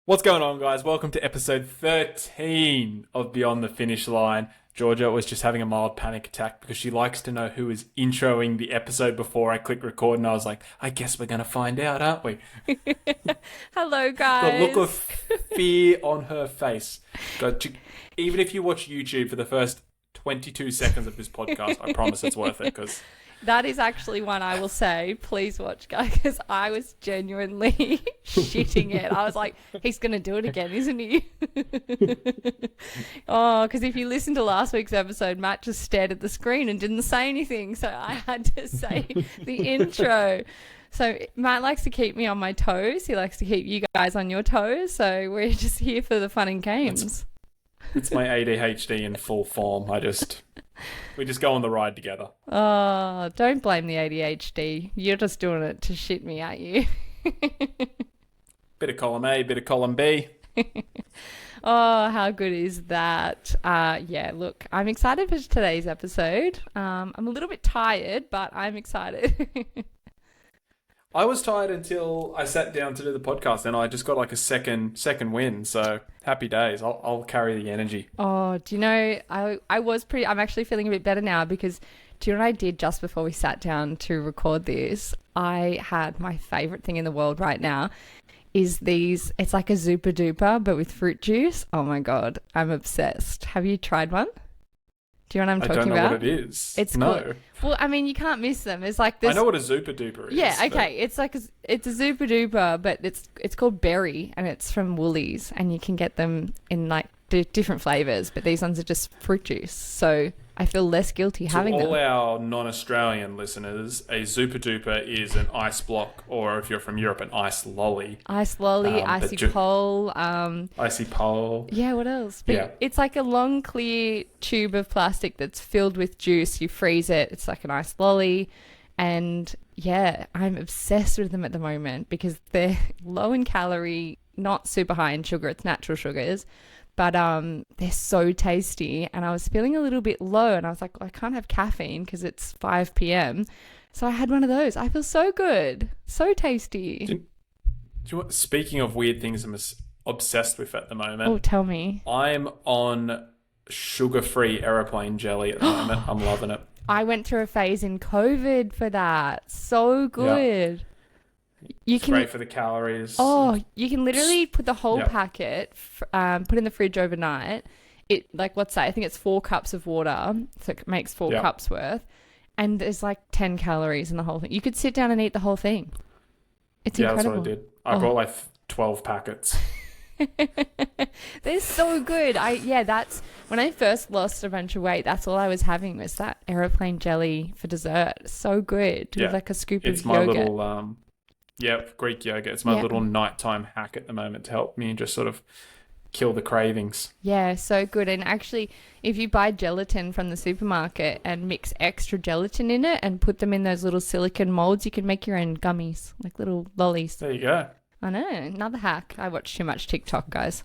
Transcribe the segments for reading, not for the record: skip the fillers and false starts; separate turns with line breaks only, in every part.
What's going on, guys? Welcome to episode 13 of Beyond the Finish Line. Georgia was just having a mild panic attack because she likes to know who is introing the episode before I click record, and I was like, I guess we're going to find out, aren't we?
Hello,
The
guys.
look of fear on her face. Even if you watch YouTube for the first 22 seconds of this podcast, I promise it's worth it because...
That is actually one I will say. Please watch, guys, because I was genuinely shitting it. I was like, he's going to do it again, isn't he? Because if you listen to last week's episode, Matt just stared at the screen and didn't say anything. So I had to say the intro. So Matt likes to keep me on my toes. He likes to keep you guys on your toes. So we're just here for the fun and games.
It's my ADHD in full form. We just go on the ride together.
Oh, don't blame the ADHD. You're just doing it to shit me at you.
Bit of column A, bit of column B.
Oh, how good is that? Yeah, look, I'm excited for today's episode. I'm a little bit tired, but I'm excited.
I was tired until I sat down to do the podcast, and I just got like a second win. So happy days. I'll carry the energy.
Oh, do you know, I'm actually feeling a bit better now because do you know what I did just before we sat down to record this? I had my favorite thing in the world right now is it's like a Zupa Duper, but with fruit juice. Oh my God, I'm obsessed. Have you tried one? Do you know what I'm talking about?
I don't know what it is.
It's
no.
Cool. Well, I mean, you can't miss them. It's like this.
I know what a Zupa Duper is.
Yeah, okay. It's like it's a Zupa Duper, but it's called Berry, and it's from Woolies, and you can get them in like different flavors. But these ones are just fruit juice, so I feel less guilty having them.
To all our non-Australian listeners, a Zupa Duper is an ice block, or if you're from Europe, an ice lolly.
Ice lolly, icy pole.
Icy pole.
Yeah, what else? But
yeah.
It's like a long, clear tube of plastic that's filled with juice. You freeze it. It's like an ice lolly. And yeah, I'm obsessed with them at the moment because they're low in calorie, not super high in sugar. It's natural sugars. But they're so tasty, and I was feeling a little bit low, and I was like, well, I can't have caffeine because it's 5 p.m. So I had one of those. I feel so good, so tasty.
Speaking of weird things I'm obsessed with at the moment.
Oh, tell me.
I'm on sugar-free aeroplane jelly at the moment. I'm loving it.
I went through a phase in COVID for that. So good.
Yep. It's great for the calories.
Oh, you can literally put the whole packet, put in the fridge overnight. It what's that? I think it's 4 cups of water, so it makes 4 cups worth, and there's like 10 calories in the whole thing. You could sit down and eat the whole thing. It's incredible.
That's what I did. I bought like 12 packets.
They're so good. That's when I first lost a bunch of weight. That's all I was having was that aeroplane jelly for dessert. So good with like a scoop of yogurt.
It's my little Greek yogurt. It's my little nighttime hack at the moment to help me just sort of kill the cravings.
Yeah, so good. And actually, if you buy gelatin from the supermarket and mix extra gelatin in it and put them in those little silicone molds, you can make your own gummies, like little lollies.
There you go.
I know, another hack. I watch too much TikTok, guys.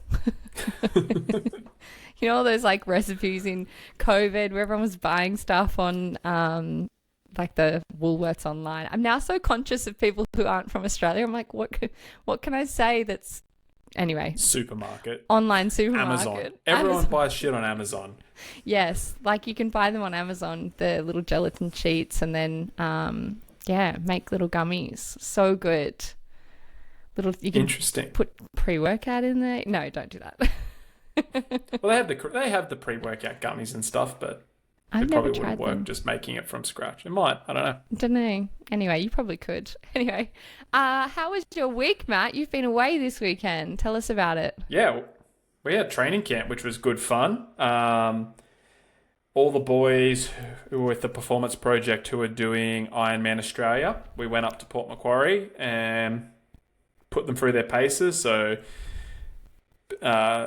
You know all those like recipes in COVID where everyone was buying stuff on like the Woolworths online. I'm now so conscious of people who aren't from Australia. I'm like, what can I say that's... Anyway.
Supermarket.
Online supermarket.
Amazon. Everyone buys shit on Amazon.
Yes. Like you can buy them on Amazon, the little gelatin sheets, and then, make little gummies. So good. You can
Interesting.
Put pre-workout in there. No, don't do that.
Well, they have the pre-workout gummies and stuff, but...
I've
It probably
never tried
wouldn't work
them.
just making it from scratch. It might. I don't know.
Don't know. Anyway, you probably could. Anyway, how was your week, Matt? You've been away this weekend. Tell us about it.
Yeah, we had training camp, which was good fun. All the boys who were with the performance project who were doing Ironman Australia, we went up to Port Macquarie and put them through their paces. So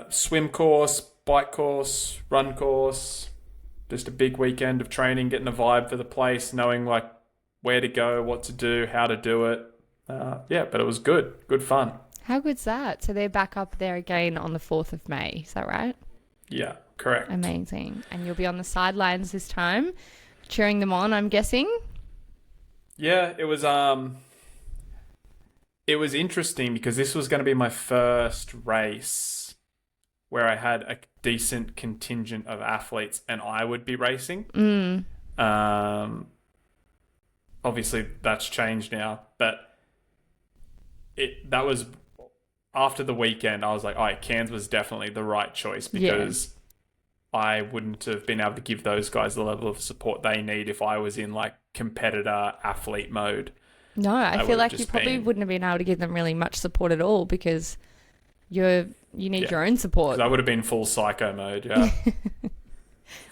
swim course, bike course, run course. Just a big weekend of training, getting a vibe for the place, knowing like where to go, what to do, how to do it. But it was good fun.
How good's that? So they're back up there again on the 4th of May. Is that right?
Yeah, correct.
Amazing. And you'll be on the sidelines this time, cheering them on, I'm guessing?
Yeah, it was it was interesting because this was going to be my first race where I had a decent contingent of athletes and I would be racing.
Mm.
Um, Obviously that's changed now, but that was after the weekend. I was like, all right, Cairns was definitely the right choice because I wouldn't have been able to give those guys the level of support they need if I was in like competitor athlete mode.
No, I feel like you probably
been,
wouldn't have been able to give them really much support at all because you need your own support.
I would have been full psycho mode, yeah.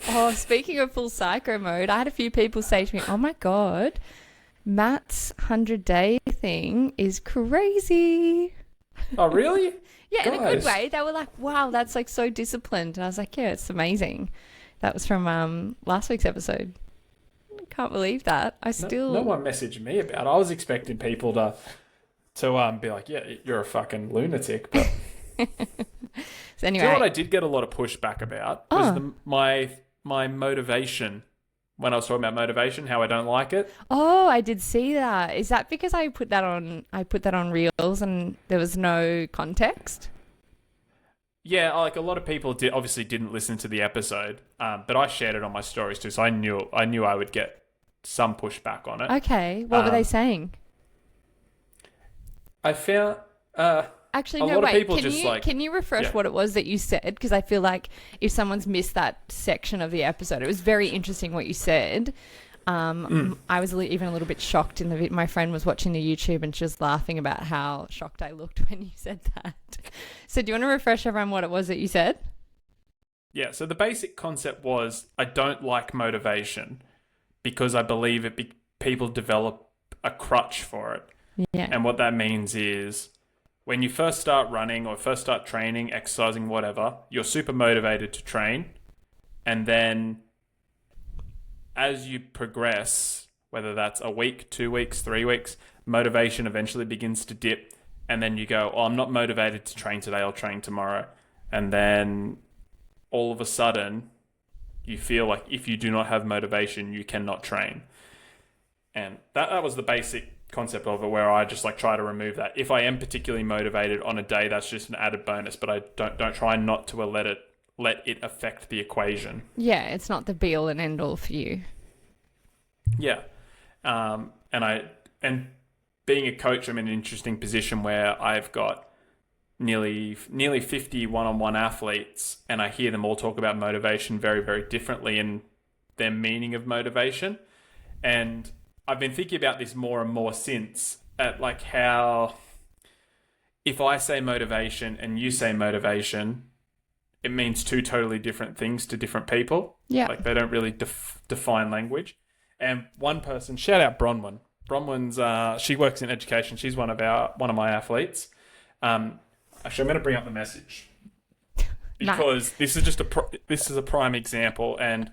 Oh, speaking of full psycho mode, I had a few people say to me, "Oh my god, Matt's 100-day thing is crazy."
Oh, really?
Yeah, in a good
Guys.
way. They were like, "Wow, that's like so disciplined." And I was like, "Yeah, it's amazing." That was from last week's episode. I can't believe that.
No one messaged me about it. I was expecting people to be like, yeah, you're a fucking lunatic. But
So
do
anyway,
you know what I did get a lot of pushback about? Was my motivation. When I was talking about motivation, how I don't like it.
oh, I did see that. Is that because I put that on Reels and there was no context?
Yeah, like a lot of people obviously didn't listen to the episode, but I shared it on my stories too, so I knew I would get some pushback on it.
Okay, what were they saying?
I found
Actually,
a
no,
lot of
wait.
people just
Can you refresh what it was that you said? Because I feel like if someone's missed that section of the episode, it was very interesting what you said. I was even a little bit shocked in the my friend was watching the YouTube and she was laughing about how shocked I looked when you said that. So do you want to refresh everyone what it was that you said?
Yeah, so the basic concept was I don't like motivation because I believe people develop a crutch for it.
Yeah.
And what that means is when you first start running or first start training, exercising, whatever, you're super motivated to train. And then as you progress, whether that's a week, 2 weeks, 3 weeks, motivation eventually begins to dip. And then you go, oh, I'm not motivated to train today, I'll train tomorrow. And then all of a sudden, you feel like if you do not have motivation, you cannot train. And that was the basic concept of it, where I just like try to remove that. If I am particularly motivated on a day, that's just an added bonus, but I don't try not to let it affect the equation.
Yeah, it's not the be all and end all for you.
Yeah. And being a coach, I'm in an interesting position where I've got nearly 50 one-on-one athletes, and I hear them all talk about motivation very, very differently in their meaning of motivation. And I've been thinking about this more and more since, at like how if I say motivation and you say motivation, it means two totally different things to different people.
Yeah.
Like they don't really define language. And one person, shout out Bronwyn. Bronwyn's she works in education. She's one of my athletes. Actually, I'm going to bring up the message because this is just this is a prime example, and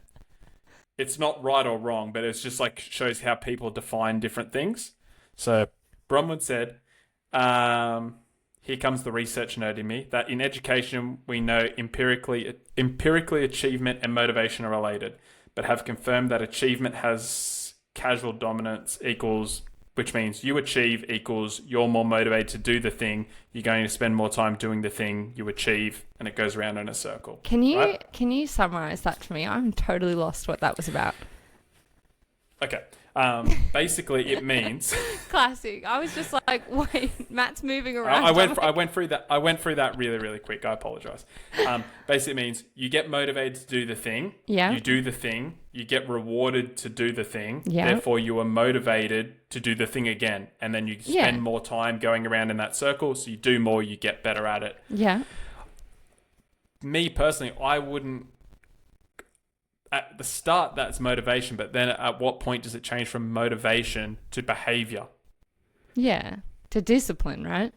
it's not right or wrong, but it's just like shows how people define different things. So Bronwyn said, here comes the research nerd in me, that in education we know empirically achievement and motivation are related, but have confirmed that achievement has causal dominance equals, which means you achieve equals you're more motivated to do the thing, you're going to spend more time doing the thing you achieve, and it goes around in a circle.
Can you summarize that for me? I'm totally lost what that was about.
Okay. Basically, it means
classic. I was just like, wait, Matt's moving around.
I went through that really, really quick. I apologize. Basically, it means you get motivated to do the thing.
Yeah.
You do the thing. You get rewarded to do the thing.
Yeah.
Therefore, you are motivated to do the thing again, and then you spend more time going around in that circle. So you do more. You get better at it.
Yeah.
Me personally, I wouldn't. At the start, that's motivation, but then at what point does it change from motivation to behavior?
Yeah, to discipline, right?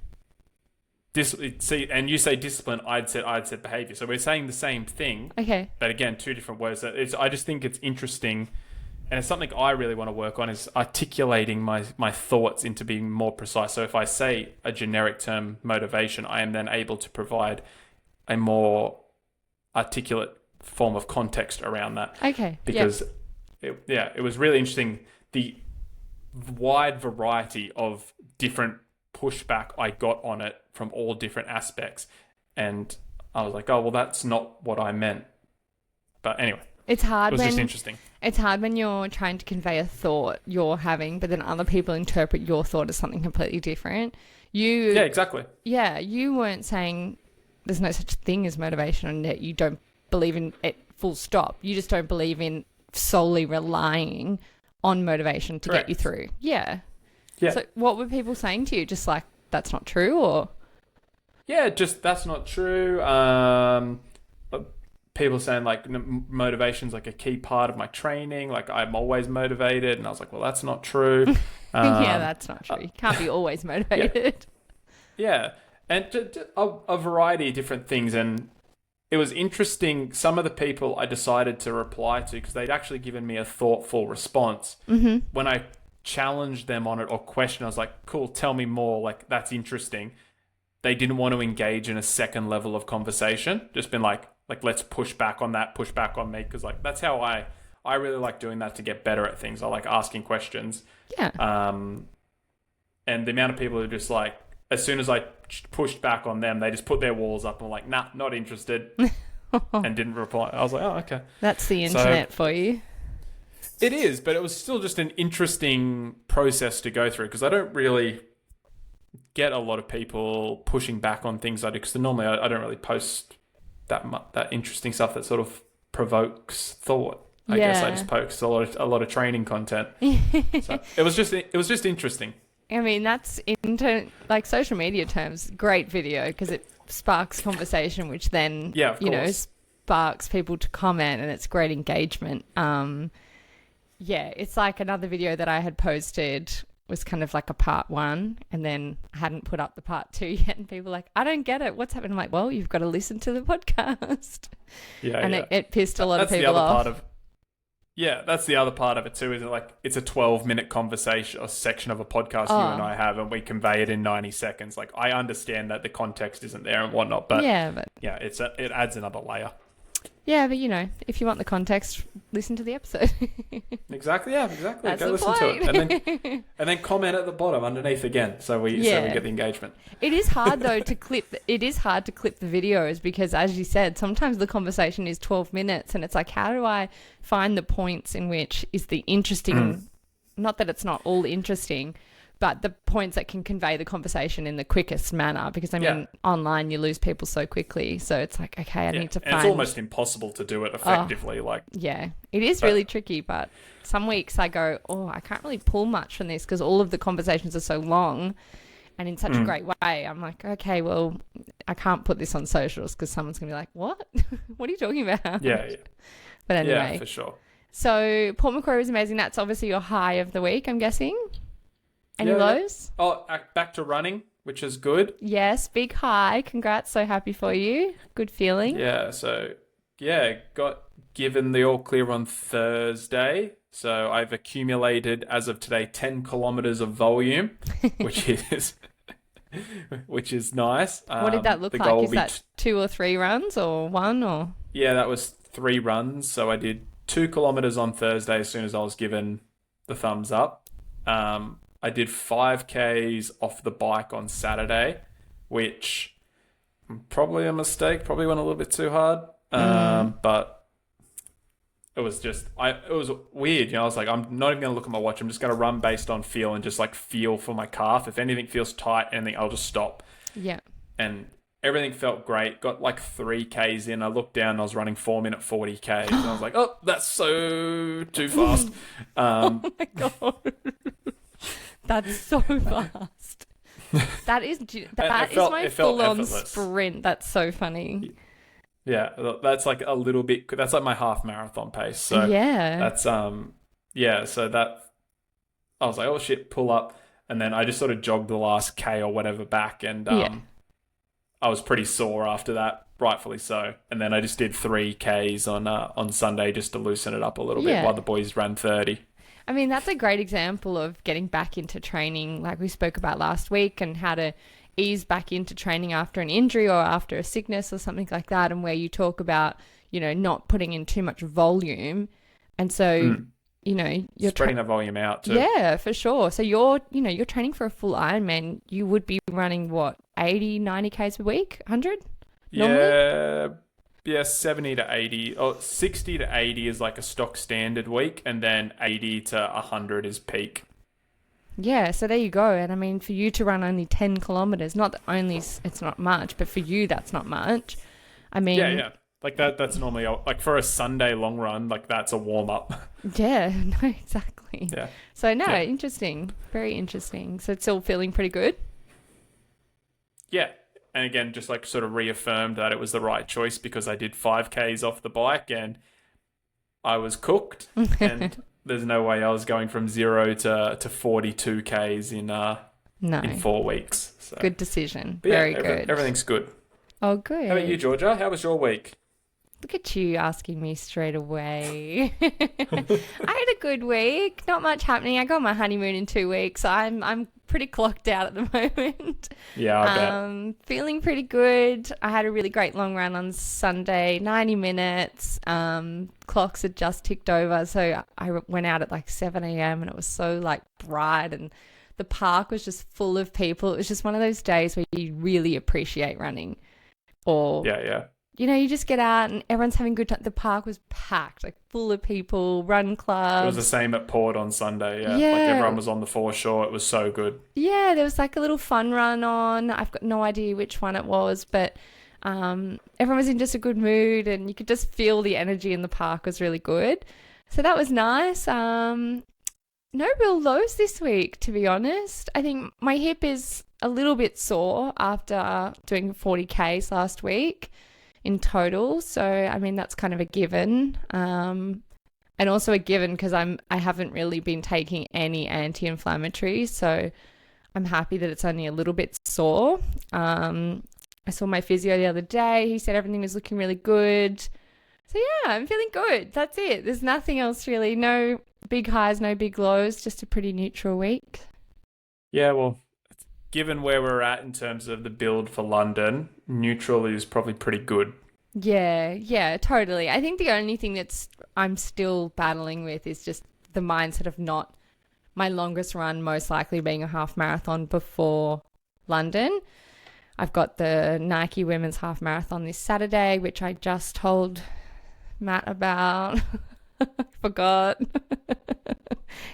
See, and you say discipline, I'd said behavior. So we're saying the same thing.
Okay.
But again, two different words. I just think it's interesting, and it's something I really want to work on, is articulating my thoughts into being more precise. So if I say a generic term, motivation, I am then able to provide a more articulate form of context around that.
Okay.
Because it was really interesting, the wide variety of different pushback I got on it from all different aspects. And I was like, oh, well, that's not what I meant. But anyway,
It's hard
it was
when
just interesting.
it's hard when you're trying to convey a thought you're having, but then other people interpret your thought as something completely different.
Yeah, exactly.
Yeah, you weren't saying there's no such thing as motivation and that you don't believe in it full stop. You just don't believe in solely relying on motivation to
Correct.
get you through. Yeah.
Yeah.
So what were people saying to you? Just like, that's not true, or?
Yeah, just that's not true. People saying like motivation's like a key part of my training. Like I'm always motivated, and I was like, well, that's not true.
Yeah, that's not true. You can't be always motivated.
Yeah, and a variety of different things. And it was interesting. Some of the people I decided to reply to because they'd actually given me a thoughtful response.
Mm-hmm.
When I challenged them on it or questioned, I was like, cool, tell me more. Like, that's interesting. They didn't want to engage in a second level of conversation. Just been like let's push back on that, push back on me. Because like, that's how I really like doing that to get better at things. I like asking questions.
Yeah.
And the amount of people who just like, as soon as I pushed back on them, they just put their walls up and were like, nah, not interested. And didn't reply. I was like, oh, okay.
That's the internet for you.
It is, but it was still just an interesting process to go through because I don't really get a lot of people pushing back on things I do because normally I don't really post that interesting stuff that sort of provokes thought. I guess I just post a lot of training content. So it was just interesting.
I mean, that's in like social media terms, great video because it sparks conversation, which then sparks people to comment, and it's great engagement. Yeah, it's like another video that I had posted was kind of like a part 1, and then I hadn't put up the part 2 yet, and people were like, I don't get it. What's happening? I'm like, well, you've got to listen to the podcast.
Yeah,
and it pissed a lot of people off.
That's the other part of it too, is it like it's a 12-minute conversation or section of a podcast you and I have, and we convey it in 90 seconds. Like, I understand that the context isn't there and whatnot, but it adds another layer.
Yeah, but if you want the context, listen to the episode.
Exactly.
That's
Go listen to it, and then comment at the bottom underneath again, so we get the engagement.
It is hard though to clip. It is hard to clip the videos because, as you said, sometimes the conversation is 12 minutes, and it's like, how do I find the points in which is the interesting? Not that it's not all interesting, but the points that can convey the conversation in the quickest manner, because online you lose people so quickly. So it's like, okay, I need to find...
It's almost impossible to do it effectively.
It is really tricky, but some weeks I go, I can't really pull much from this because all of the conversations are so long and in such a great way. I'm like, okay, well, I can't put this on socials because someone's going to be like, what? What are you talking about?
Yeah.
But anyway.
Yeah, for sure.
So Port Macquarie was amazing. That's obviously your high of the week, I'm guessing. Any lows?
Oh, back to running, which is good.
Yes, big high. Congrats. So happy for you. Good feeling.
Yeah, so, got given the all clear on Thursday. So I've accumulated, as of today, 10 kilometers of volume, which is nice.
What did that look like? Is that 2 or 3 runs or 1 or?
Yeah, that was 3 runs. So I did 2 kilometers on Thursday as soon as I was given the thumbs up. I did 5Ks off the bike on Saturday, which probably a mistake. Probably went a little bit too hard. But it was it was weird. I was like, I'm not even going to look at my watch. I'm just going to run based on feel and just like feel for my calf. If anything feels tight, I'll just stop. Yeah. And everything felt great. Got like 3Ks in. I looked down and I was running 4-minute 40Ks. And I was like, oh, that's so too fast.
Oh my God. That's so fast. That is my full-on sprint. That's so funny.
Yeah, that's like a little bit. That's like my half marathon pace. So that's So that I was like, oh shit, pull up, and then I just sort of jogged the last K or whatever back, and I was pretty sore after that, rightfully so. And then I just did 3Ks on Sunday just to loosen it up a little bit while the boys ran 30.
I mean, that's a great example of getting back into training like we spoke about last week, and how to ease back into training after an injury or after a sickness or something like that, and where you talk about, not putting in too much volume. And so you know,
Spreading that volume out too.
yeah, for sure. So you're training for a full Ironman. You would be running what, 80, 90 Ks a week, 100 normally?
Yeah, yeah, 70 to 80, or 60 to 80 is like a stock standard week, and then 80 to 100 is peak.
Yeah, so there you go. And I mean, for you to run only 10 kilometers, not that only it's not much, but for you, that's not much. I
Yeah,
mean,
yeah. Like that's normally like for a Sunday long run, like that's a warm up.
yeah, no, exactly.
Yeah.
So, no,
Yeah.
interesting. Very interesting. So, it's still feeling pretty good?
Yeah. And again, just like sort of reaffirmed that it was the right choice because I did 5Ks off the bike and I was cooked and there's no way I was going from 0 to 42 Ks
No.
in 4 weeks. So
Good decision.
but yeah,
Very good.
everything's good.
Oh, good.
How about you, Georgia? How was your week?
Look at you asking me straight away. I had a good week. Not much happening. I got my honeymoon in 2 weeks. I'm pretty clocked out at the moment.
Yeah, I bet.
Feeling pretty good. I had a really great long run on Sunday, 90 minutes. Clocks had just ticked over, so I went out at like 7 a.m. and it was so like bright and the park was just full of people. It was just one of those days where you really appreciate running. Or
Yeah.
you just get out and everyone's having a good time. The park was packed, like full of people, run
It was
clubs.
the same at Port on Sunday. Yeah. Like
Yeah.
everyone was on the foreshore. It was so good.
Yeah, there was like a little fun run on. I've got no idea which one it was, but everyone was in just a good mood and you could just feel the energy in the park was really good. So that was nice. No real lows this week, to be honest. I think my hip is a little bit sore after doing 40 Ks last week in total. So, I mean, that's kind of a given. And also a given because I haven't really been taking any anti-inflammatories. So I'm happy that it's only a little bit sore. I saw my physio the other day. He said everything was looking really good. So yeah, I'm feeling good. That's it. There's nothing else really. No big highs, no big lows. Just a pretty neutral week.
Yeah, well, given where we're at in terms of the build for London, neutral is probably pretty good.
Yeah, totally. I think the only thing I'm still battling with is just the mindset of not my longest run most likely being a half marathon before London. I've got the Nike Women's Half Marathon this Saturday, which I just told Matt about. I forgot.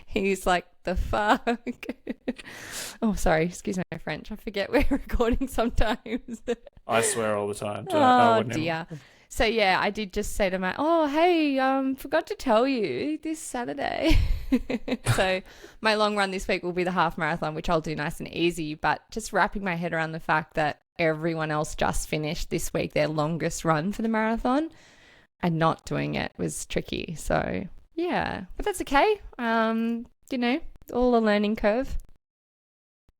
He's like, the fuck? Oh, sorry. Excuse my French. I forget we're recording sometimes.
I swear all the time. So I
Oh,
wouldn't even-
dear. So, yeah, I did just say to Matt, oh, hey, forgot to tell you this Saturday. So my long run this week will be the half marathon, which I'll do nice and easy. But just wrapping my head around the fact that everyone else just finished this week their longest run for the marathon and not doing it was tricky. So, yeah, but that's okay. All a learning curve.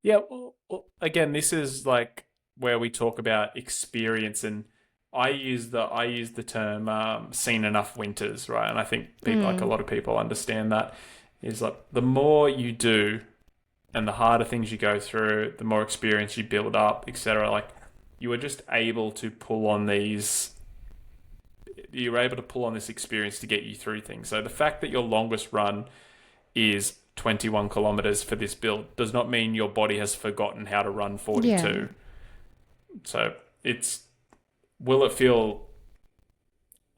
Yeah, well, again, this is like where we talk about experience, and I use the term seen enough winters, right? And I think people, like a lot of people, understand that is like the more you do, and the harder things you go through, the more experience you build up, etc. Like you are just able to pull on these. You're able to pull on this experience to get you through things. So the fact that your longest run is 21 kilometers for this build does not mean your body has forgotten how to run 42.
Yeah.
So will it feel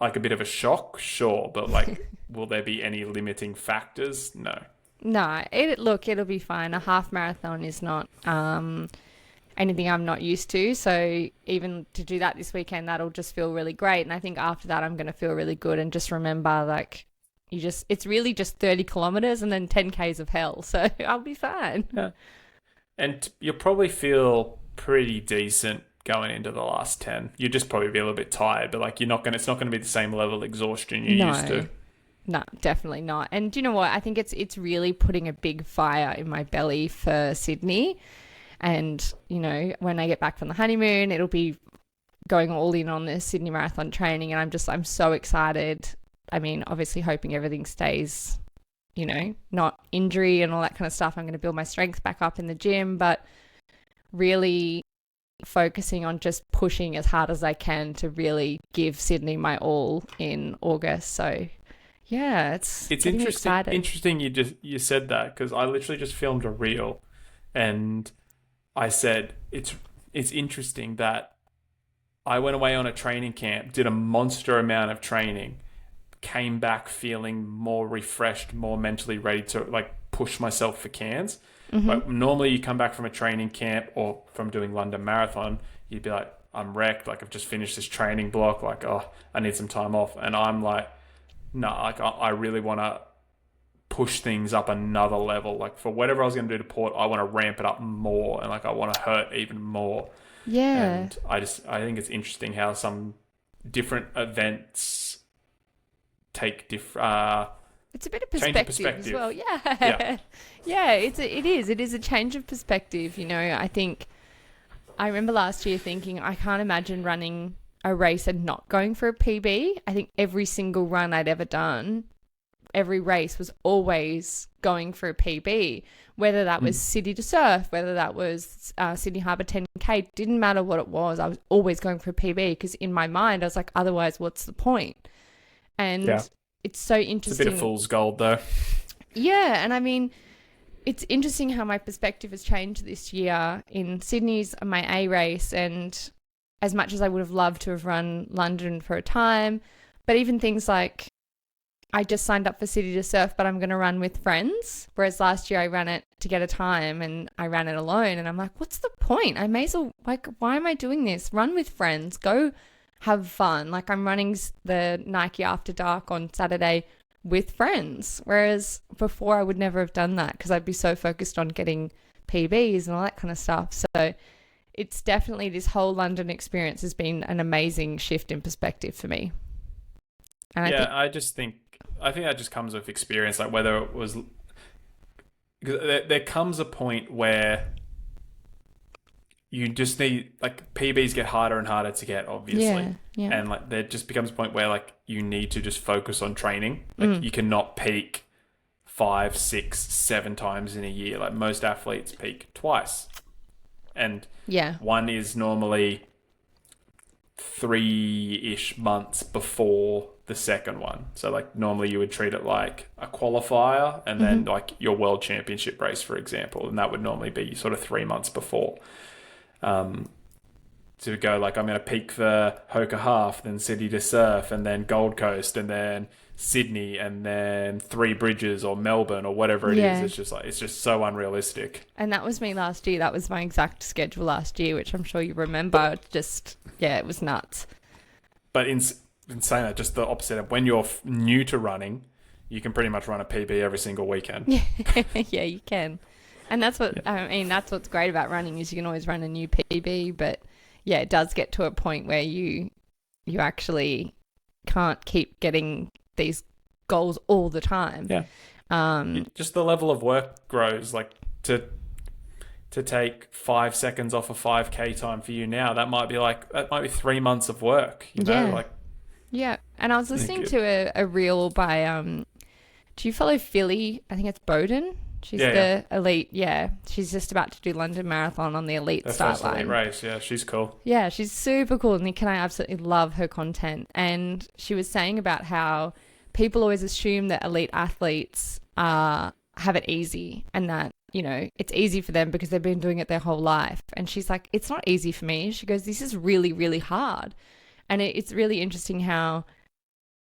like a bit of a shock? Sure. But like, will there be any limiting factors? No.
No, it'll be fine. A half marathon is not anything I'm not used to. So even to do that this weekend, that'll just feel really great. And I think after that, I'm going to feel really good and just remember like it's really just 30 kilometers and then 10 Ks of hell. So I'll be fine.
Yeah. And you'll probably feel pretty decent going into the last 10. You'll just probably be a little bit tired, but like it's not going to be the same level of exhaustion you're used to.
No, definitely not. And do you know what? I think it's really putting a big fire in my belly for Sydney. And, when I get back from the honeymoon, it'll be going all in on the Sydney Marathon training. And I'm so excited. I mean, obviously hoping everything stays, not injury and all that kind of stuff. I'm going to build my strength back up in the gym, but really focusing on just pushing as hard as I can to really give Sydney my all in August. So Yeah, it's
It's
getting me
interesting.
excited.
Interesting. You said that because I literally just filmed a reel, and I said it's interesting that I went away on a training camp, did a monster amount of training, came back feeling more refreshed, more mentally ready to like push myself for cans. But normally you come back from a training camp or from doing London Marathon, you'd be like, I'm wrecked. Like I've just finished this training block. Like, oh, I need some time off. And I'm like, no, like I really want to push things up another level. Like for whatever I was going to do to Port, I want to ramp it up more, and like I want to hurt even more.
Yeah.
And I think it's interesting how some different events take
It's a bit of
change of
perspective as
perspective.
well.
Yeah.
Yeah. Yeah, it is a change of perspective, you know. I think I remember last year thinking I can't imagine running a race and not going for a PB. I think every single run I'd ever done, every race was always going for a PB, whether that was City to Surf, whether that was Sydney Harbour 10K, didn't matter what it was. I was always going for a PB because in my mind I was like, otherwise what's the point? And
Yeah.
it's so
It's a
interesting.
bit of fool's gold though.
Yeah, and I mean, it's interesting how my perspective has changed this year. In Sydney's my A race, and as much as I would have loved to have run London for a time, but even things like I just signed up for City to Surf, but I'm going to run with friends. Whereas last year I ran it to get a time and I ran it alone. And I'm like, what's the point? I may as well, like, why am I doing this? Run with friends, go have fun. Like I'm running the Nike After Dark on Saturday with friends. Whereas before I would never have done that because I'd be so focused on getting PBs and all that kind of stuff. So it's definitely, this whole London experience has been an amazing shift in perspective for me. And
I think that just comes with experience. Like whether it was, because there comes a point where you just need, like PBs get harder and harder to get, obviously.
Yeah.
And like there just becomes a point where like you need to just focus on training. Like you cannot peak 5, 6, 7 times in a year. Like most athletes peak twice. And one is normally 3-ish months before the second one. So like normally you would treat it like a qualifier and then like your world championship race, for example, and that would normally be sort of 3 months before. To go like, I'm going to peak for Hoka Half, then City to Surf, and then Gold Coast, and then Sydney, and then Three Bridges or Melbourne or whatever it is. It's just like, it's just so unrealistic.
And that was me last year. That was my exact schedule last year, which I'm sure you remember. Just, it was nuts.
But in saying that, just the opposite of when you're new to running, you can pretty much run a PB every single weekend.
Yeah, you can. And that's what, I mean, that's what's great about running is you can always run a new PB, but yeah, it does get to a point where you actually can't keep getting these goals all the time.
Yeah. Just the level of work grows. Like to take 5 seconds off a 5K time for you now, that might be 3 months of work. You know, like.
Yeah, and I was listening to a reel by do you follow Philly? I think it's Bowden. She's the elite. Yeah, she's just about to do London Marathon on the elite start line.
Elite race. Yeah, she's cool.
Yeah, she's super cool, and I absolutely love her content. And she was saying about how people always assume that elite athletes have it easy, and that it's easy for them because they've been doing it their whole life. And she's like, it's not easy for me. She goes, this is really, really hard. And it's really interesting how,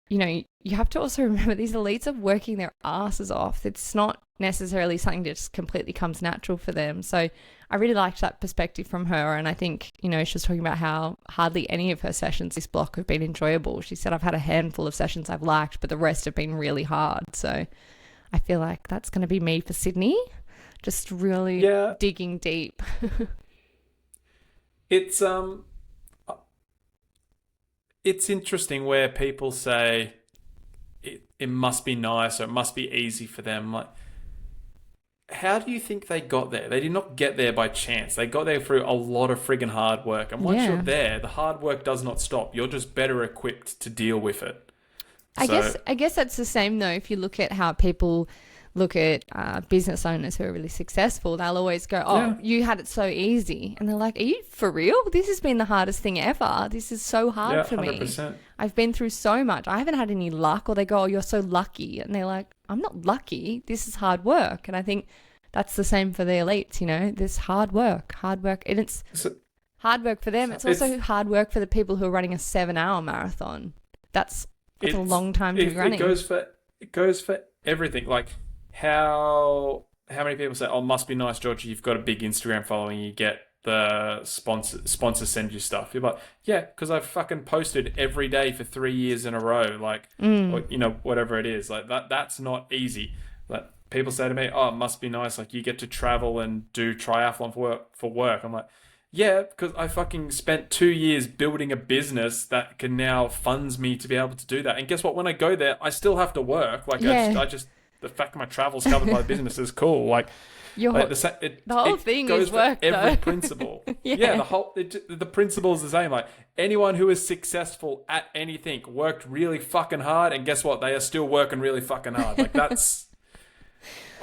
you have to also remember these elites are working their asses off. It's not necessarily something that just completely comes natural for them. So I really liked that perspective from her. And I think, she was talking about how hardly any of her sessions this block have been enjoyable. She said, I've had a handful of sessions I've liked, but the rest have been really hard. So I feel like that's going to be me for Sydney. Just really digging deep.
It's interesting where people say it must be nice or it must be easy for them. Like, how do you think they got there? They did not get there by chance. They got there through a lot of friggin' hard work. And once you're there, the hard work does not stop. You're just better equipped to deal with it.
I guess that's the same though. If you look at how people look at business owners who are really successful, they'll always go, oh,
Yeah.
you had it so easy. And they're like, are you for real? This has been the hardest thing ever. This is so hard
Yeah,
for me.
100%.
I've been through so much. I haven't had any luck. Or they go, oh, you're so lucky. And they're like, I'm not lucky. This is hard work. And I think that's the same for the elites, you know, this hard work. And it's hard work for them. It's also hard work for the people who are running a 7-hour marathon. That's a long time to be running.
It goes for everything. Like how many people say, "Oh, must be nice, Georgie. You've got a big Instagram following. You get the sponsors send you stuff." You're like, "Yeah, because I've fucking posted every day for 3 years in a row." Like, or, you know, whatever it is. Like that's not easy. Like people say to me, "Oh, it must be nice. Like you get to travel and do triathlon for work." I'm like, yeah, because I fucking spent 2 years building a business that can now funds me to be able to do that. And guess what? When I go there, I still have to work. Like I just the fact that my travel's covered by the business is cool. Like,
the whole thing
goes
is work,
for every
though.
principle. Yeah, the principle is the same. Like anyone who is successful at anything worked really fucking hard, and guess what? They are still working really fucking hard. Like that's.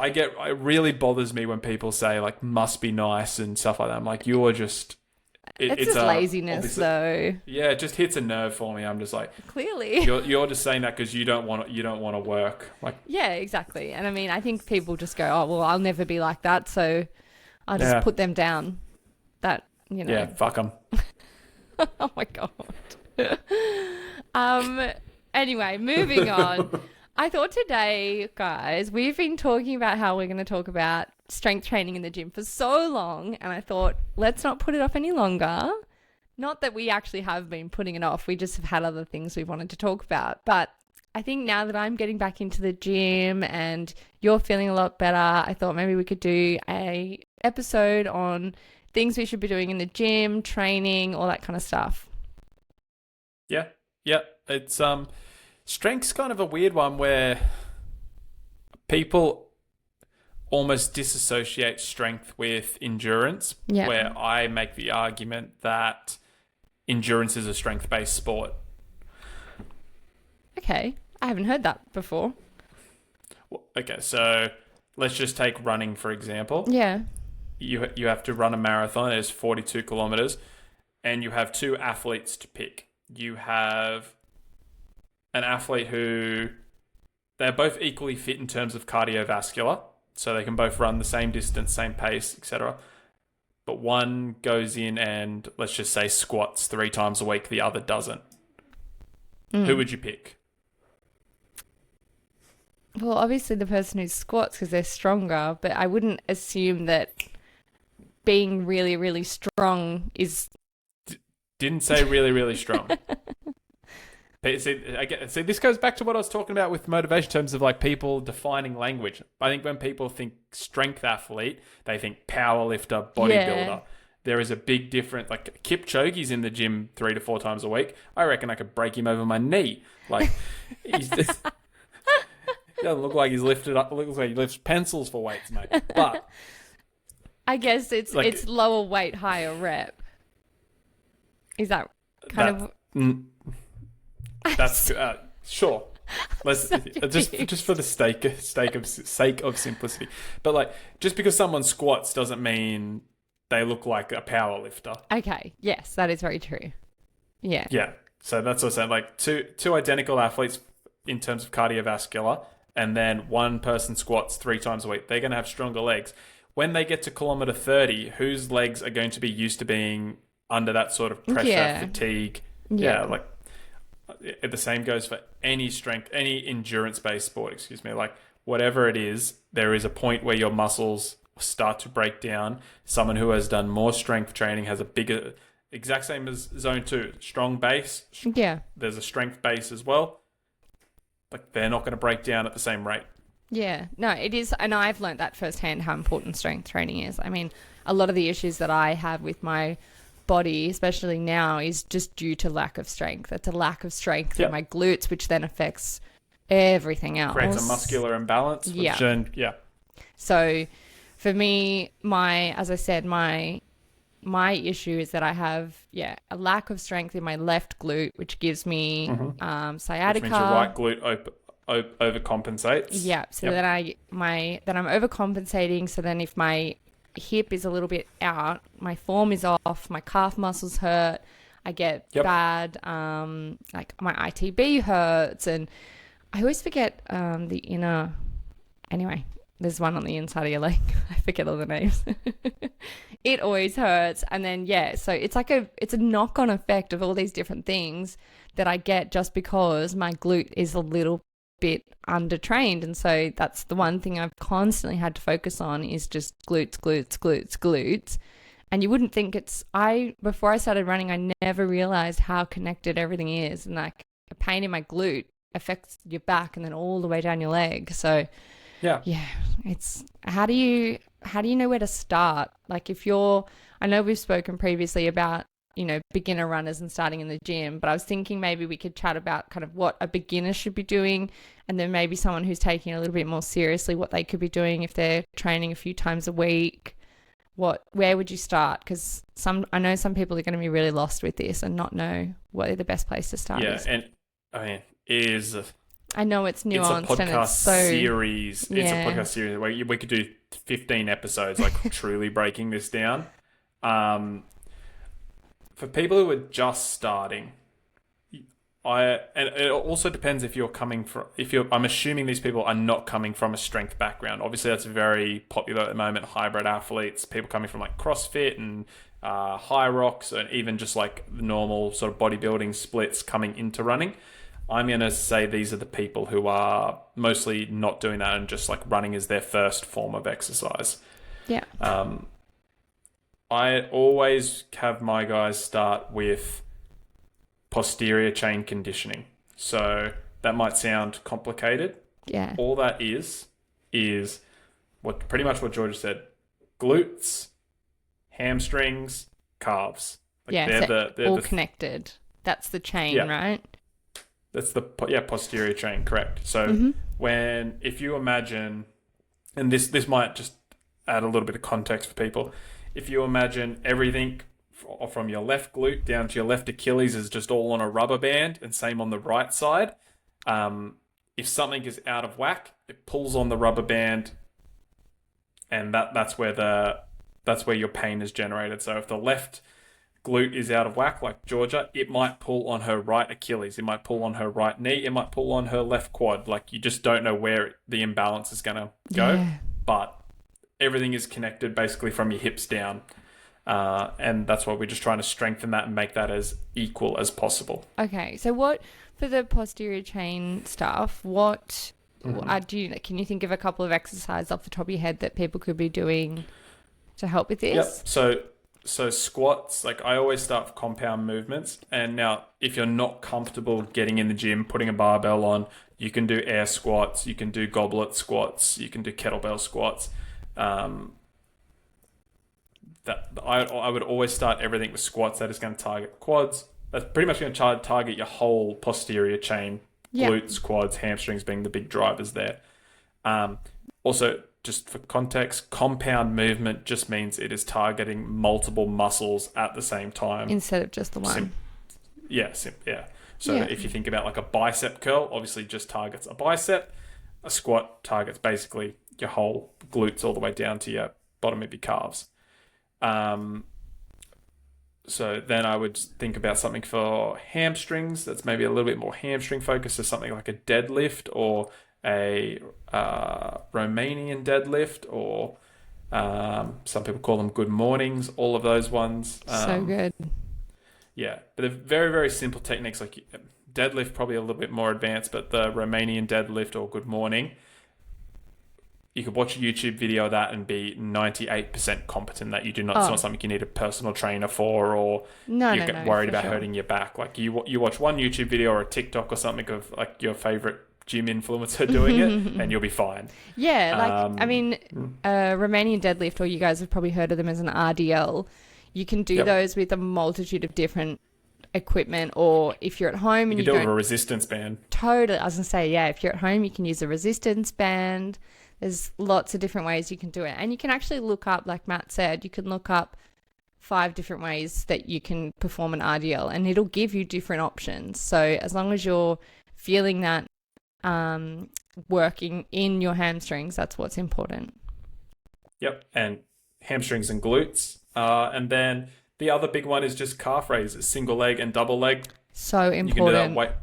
It really bothers me when people say like must be nice and stuff like that. I'm like, you're just
it's just laziness though.
Yeah, it just hits a nerve for me. I'm just like,
clearly
you're just saying that because you don't want to work. Like,
yeah, exactly. And I mean, I think people just go, oh well, I'll never be like that, so I'll just put them down. That, you know.
Yeah, fuck them.
Oh my god. Anyway, moving on. I thought today, guys, we've been talking about how we're going to talk about strength training in the gym for so long, and I thought, let's not put it off any longer. Not that we actually have been putting it off, we just have had other things we wanted to talk about. But I think now that I'm getting back into the gym and you're feeling a lot better, I thought maybe we could do a episode on things we should be doing in the gym, training, all that kind of stuff.
Yeah. It's strength's kind of a weird one where people almost disassociate strength with endurance, where I make the argument that endurance is a strength-based sport.
Okay, I haven't heard that before.
Okay, so let's just take running, for example.
Yeah.
You have to run a marathon. It's 42 kilometers, and you have two athletes to pick. You have an athlete who they're both equally fit in terms of cardiovascular, so they can both run the same distance, same pace, etc. But one goes in and, let's just say, squats 3 times a week, the other doesn't. Who would you pick?
Well, obviously the person who squats because they're stronger, but I wouldn't assume that being really, really strong is...
Didn't say really, really strong. See, this goes back to what I was talking about with motivation in terms of like people defining language. I think when people think strength athlete, they think power lifter, bodybuilder. Yeah. There is a big difference. Like Kipchoge's in the gym 3 to 4 times a week. I reckon I could break him over my knee. Like he's just, he doesn't look like he's lifted up. It looks like he lifts pencils for weights, mate. But
I guess it's lower weight, higher rep. Is that kind of?
That's sure. Let's just for the sake of simplicity. But like, just because someone squats doesn't mean they look like a power lifter.
Okay. Yes, that is very true. Yeah.
Yeah. So that's what I'm saying. Like two identical athletes in terms of cardiovascular, and then one person squats 3 times a week. They're going to have stronger legs. When they get to kilometer 30, whose legs are going to be used to being under that sort of pressure, fatigue? Yeah. Like. The same goes for any endurance-based sport, like whatever it is, there is a point where your muscles start to break down. Someone who has done more strength training has a bigger, exact same as zone 2, strong base.
Yeah.
There's a strength base as well. Like they're not going to break down at the same rate.
Yeah, no, it is. And I've learned that firsthand how important strength training is. I mean, a lot of the issues that I have with my body, especially now, is just due to lack of strength. It's a lack of strength in my glutes, which then affects everything else.
Creates a muscular imbalance.
So for me, as I said, my issue is that I have a lack of strength in my left glute, which gives me sciatica.
Which means your right glute overcompensates.
Yeah. So
Yep.
then I'm overcompensating. So then if my hip is a little bit out, my form is off, my calf muscles hurt, I get
Yep.
bad, like my ITB hurts, and I always forget the inner. Anyway, there's one on the inside of your leg. I forget all the names. It always hurts, and then yeah, so it's a knock-on effect of all these different things that I get just because my glute is a little bit undertrained, and so that's the one thing I've constantly had to focus on is just glutes, glutes, glutes, glutes. And you wouldn't think before I started running, I never realized how connected everything is, and like a pain in my glute affects your back and then all the way down your leg. So
Yeah.
yeah, it's how do you know where to start? Like I know we've spoken previously about, beginner runners and starting in the gym, but I was thinking maybe we could chat about kind of what a beginner should be doing, and then maybe someone who's taking it a little bit more seriously, what they could be doing if they're training a few times a week. Where would you start? Because I know some people are going to be really lost with this and not know what the best place to start is.
Yeah, and I mean,
I know it's nuanced
it's a podcast
and it's so
series.
Yeah.
It's a podcast series where we could do 15 episodes, like truly breaking this down. For people who are just starting, and it also depends if you're coming from. I'm assuming these people are not coming from a strength background. Obviously, that's very popular at the moment. Hybrid athletes, people coming from like CrossFit and high rocks, and even just like the normal sort of bodybuilding splits coming into running. I'm going to say these are the people who are mostly not doing that and just like running as their first form of exercise.
Yeah.
I always have my guys start with posterior chain conditioning. So that might sound complicated.
Yeah.
All that is pretty much what Georgia said. Glutes, hamstrings, calves.
They're all connected. That's the chain, right?
That's the posterior chain, correct. So if you imagine, and this might just add a little bit of context for people, if you imagine everything from your left glute down to your left Achilles is just all on a rubber band, and same on the right side. If something is out of whack, it pulls on the rubber band, and that's where your pain is generated. So if the left glute is out of whack, like Georgia, it might pull on her right Achilles, it might pull on her right knee, it might pull on her left quad. Like, you just don't know where the imbalance is going to go, but everything is connected basically from your hips down. And that's why we're just trying to strengthen that and make that as equal as possible.
Okay, so for the posterior chain stuff, can you think of a couple of exercises off the top of your head that people could be doing to help with this?
Yep. So squats, like I always start with compound movements. And now if you're not comfortable getting in the gym, putting a barbell on, you can do air squats, you can do goblet squats, you can do kettlebell squats. I would always start everything with squats. That is going to target quads. That's pretty much going to target your whole posterior chain, glutes, quads, hamstrings being the big drivers there. Also, just for context, compound movement just means it is targeting multiple muscles at the same time.
Instead of just the one.
So if you think about like a bicep curl, obviously just targets a bicep. A squat targets basically your whole glutes all the way down to your bottom of your calves. So then I would think about something for hamstrings that's maybe a little bit more hamstring focused, so something like a deadlift or a Romanian deadlift, or some people call them good mornings, all of those ones.
So good.
Yeah, but they're very, very simple techniques. Like deadlift, probably a little bit more advanced, but the Romanian deadlift or good morning, you could watch a YouTube video of that and be 98% competent. That you do not, it's not something you need a personal trainer for, or get worried about hurting your back. Like you watch one YouTube video or a TikTok or something of like your favorite gym influencer doing it, and you'll be fine.
Yeah, like Romanian deadlift, or you guys have probably heard of them as an RDL. You can do those with a multitude of different equipment, or if you're at home and you
can do it with a resistance band. Totally,
I was gonna say, if you're at home, you can use a resistance band. There's lots of different ways you can do it, and you can actually look up, like Matt said, you can look up 5 different ways that you can perform an RDL, and it'll give you different options. So as long as you're feeling that working in your hamstrings. That's what's important.
Yep, and hamstrings and glutes. And then the other big one is just calf raises, single leg and double leg.
So
You can do that
important.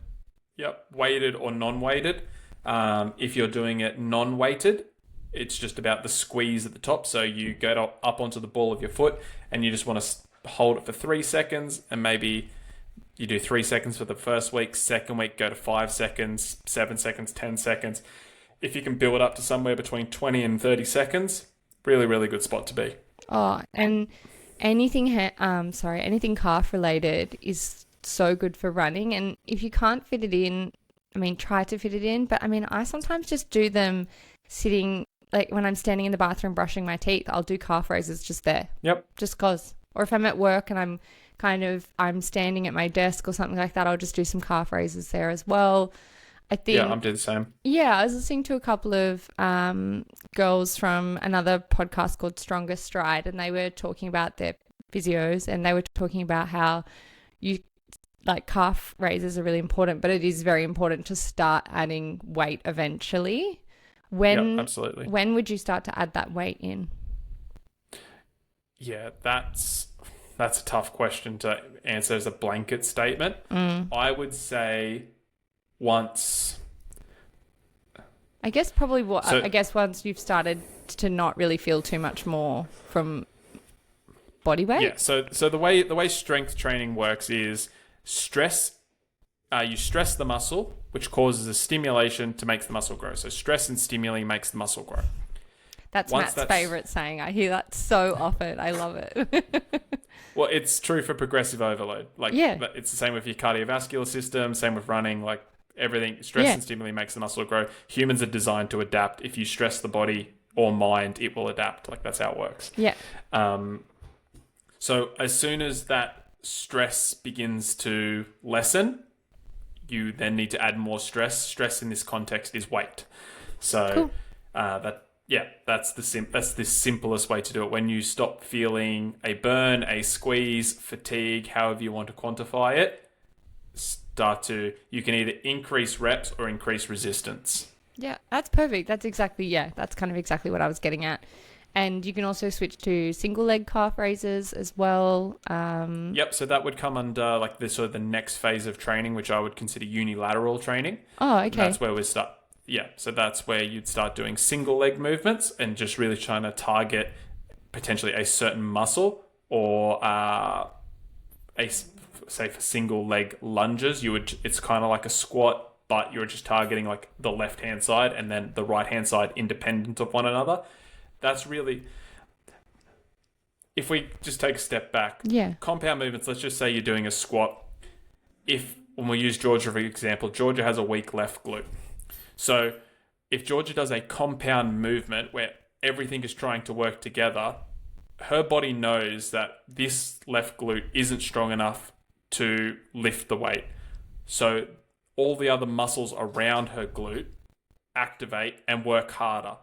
weighted or non-weighted. If you're doing it non-weighted, it's just about the squeeze at the top. So you go up onto the ball of your foot and you just want to hold it for 3 seconds, and maybe you do 3 seconds for the first week, second week go to 5 seconds, 7 seconds, 10 seconds. If you can build up to somewhere between 20 and 30 seconds, really, really good spot to be.
Oh, and anything calf related is so good for running. And if you can't fit it in, I mean, try to fit it in. But I mean, I sometimes just do them sitting, like when I'm standing in the bathroom brushing my teeth, I'll do calf raises just there.
Yep.
Just cause. Or if I'm at work and I'm standing at my desk or something like that, I'll just do some calf raises there as well. I think.
Yeah, I'm doing the same.
Yeah, I was listening to a couple of girls from another podcast called Stronger Stride, and they were talking about their physios, and they were talking about how calf raises are really important, but it is very important to start adding weight eventually.
Yeah, absolutely.
When would you start to add that weight in?
Yeah, that's a tough question to answer as a blanket statement. I would say once.
I guess probably once you've started to not really feel too much more from body weight.
Yeah. So the way strength training works is stress. You stress the muscle, which causes a stimulation to make the muscle grow. So stress and stimuli makes the muscle grow.
That's Matt's favorite saying. I hear that so often. I love it.
Well, it's true for progressive overload. It's the same with your cardiovascular system, same with running, like everything. Stress and stimuli makes the muscle grow. Humans are designed to adapt. If you stress the body or mind, it will adapt. Like that's how it works.
Yeah.
So as soon as that stress begins to lessen, you then need to add more stress. Stress in this context is weight. So cool. That's the simplest way to do it. When you stop feeling a burn, a squeeze, fatigue, however you want to quantify it, you can either increase reps or increase resistance.
Yeah, that's perfect. That's kind of exactly what I was getting at. And you can also switch to single leg calf raises as well.
Yep, so that would come under like the next phase of training, which I would consider unilateral training.
Oh, okay.
And that's where we start. Yeah, so that's where you'd start doing single leg movements and just really trying to target potentially a certain muscle, or say for single leg lunges, it's kind of like a squat, but you're just targeting like the left hand side and then the right hand side independent of one another. That's really, if we just take a step back, compound movements, let's just say you're doing a squat. When we use Georgia for example, Georgia has a weak left glute. So if Georgia does a compound movement where everything is trying to work together, her body knows that this left glute isn't strong enough to lift the weight. So all the other muscles around her glute activate and work harder.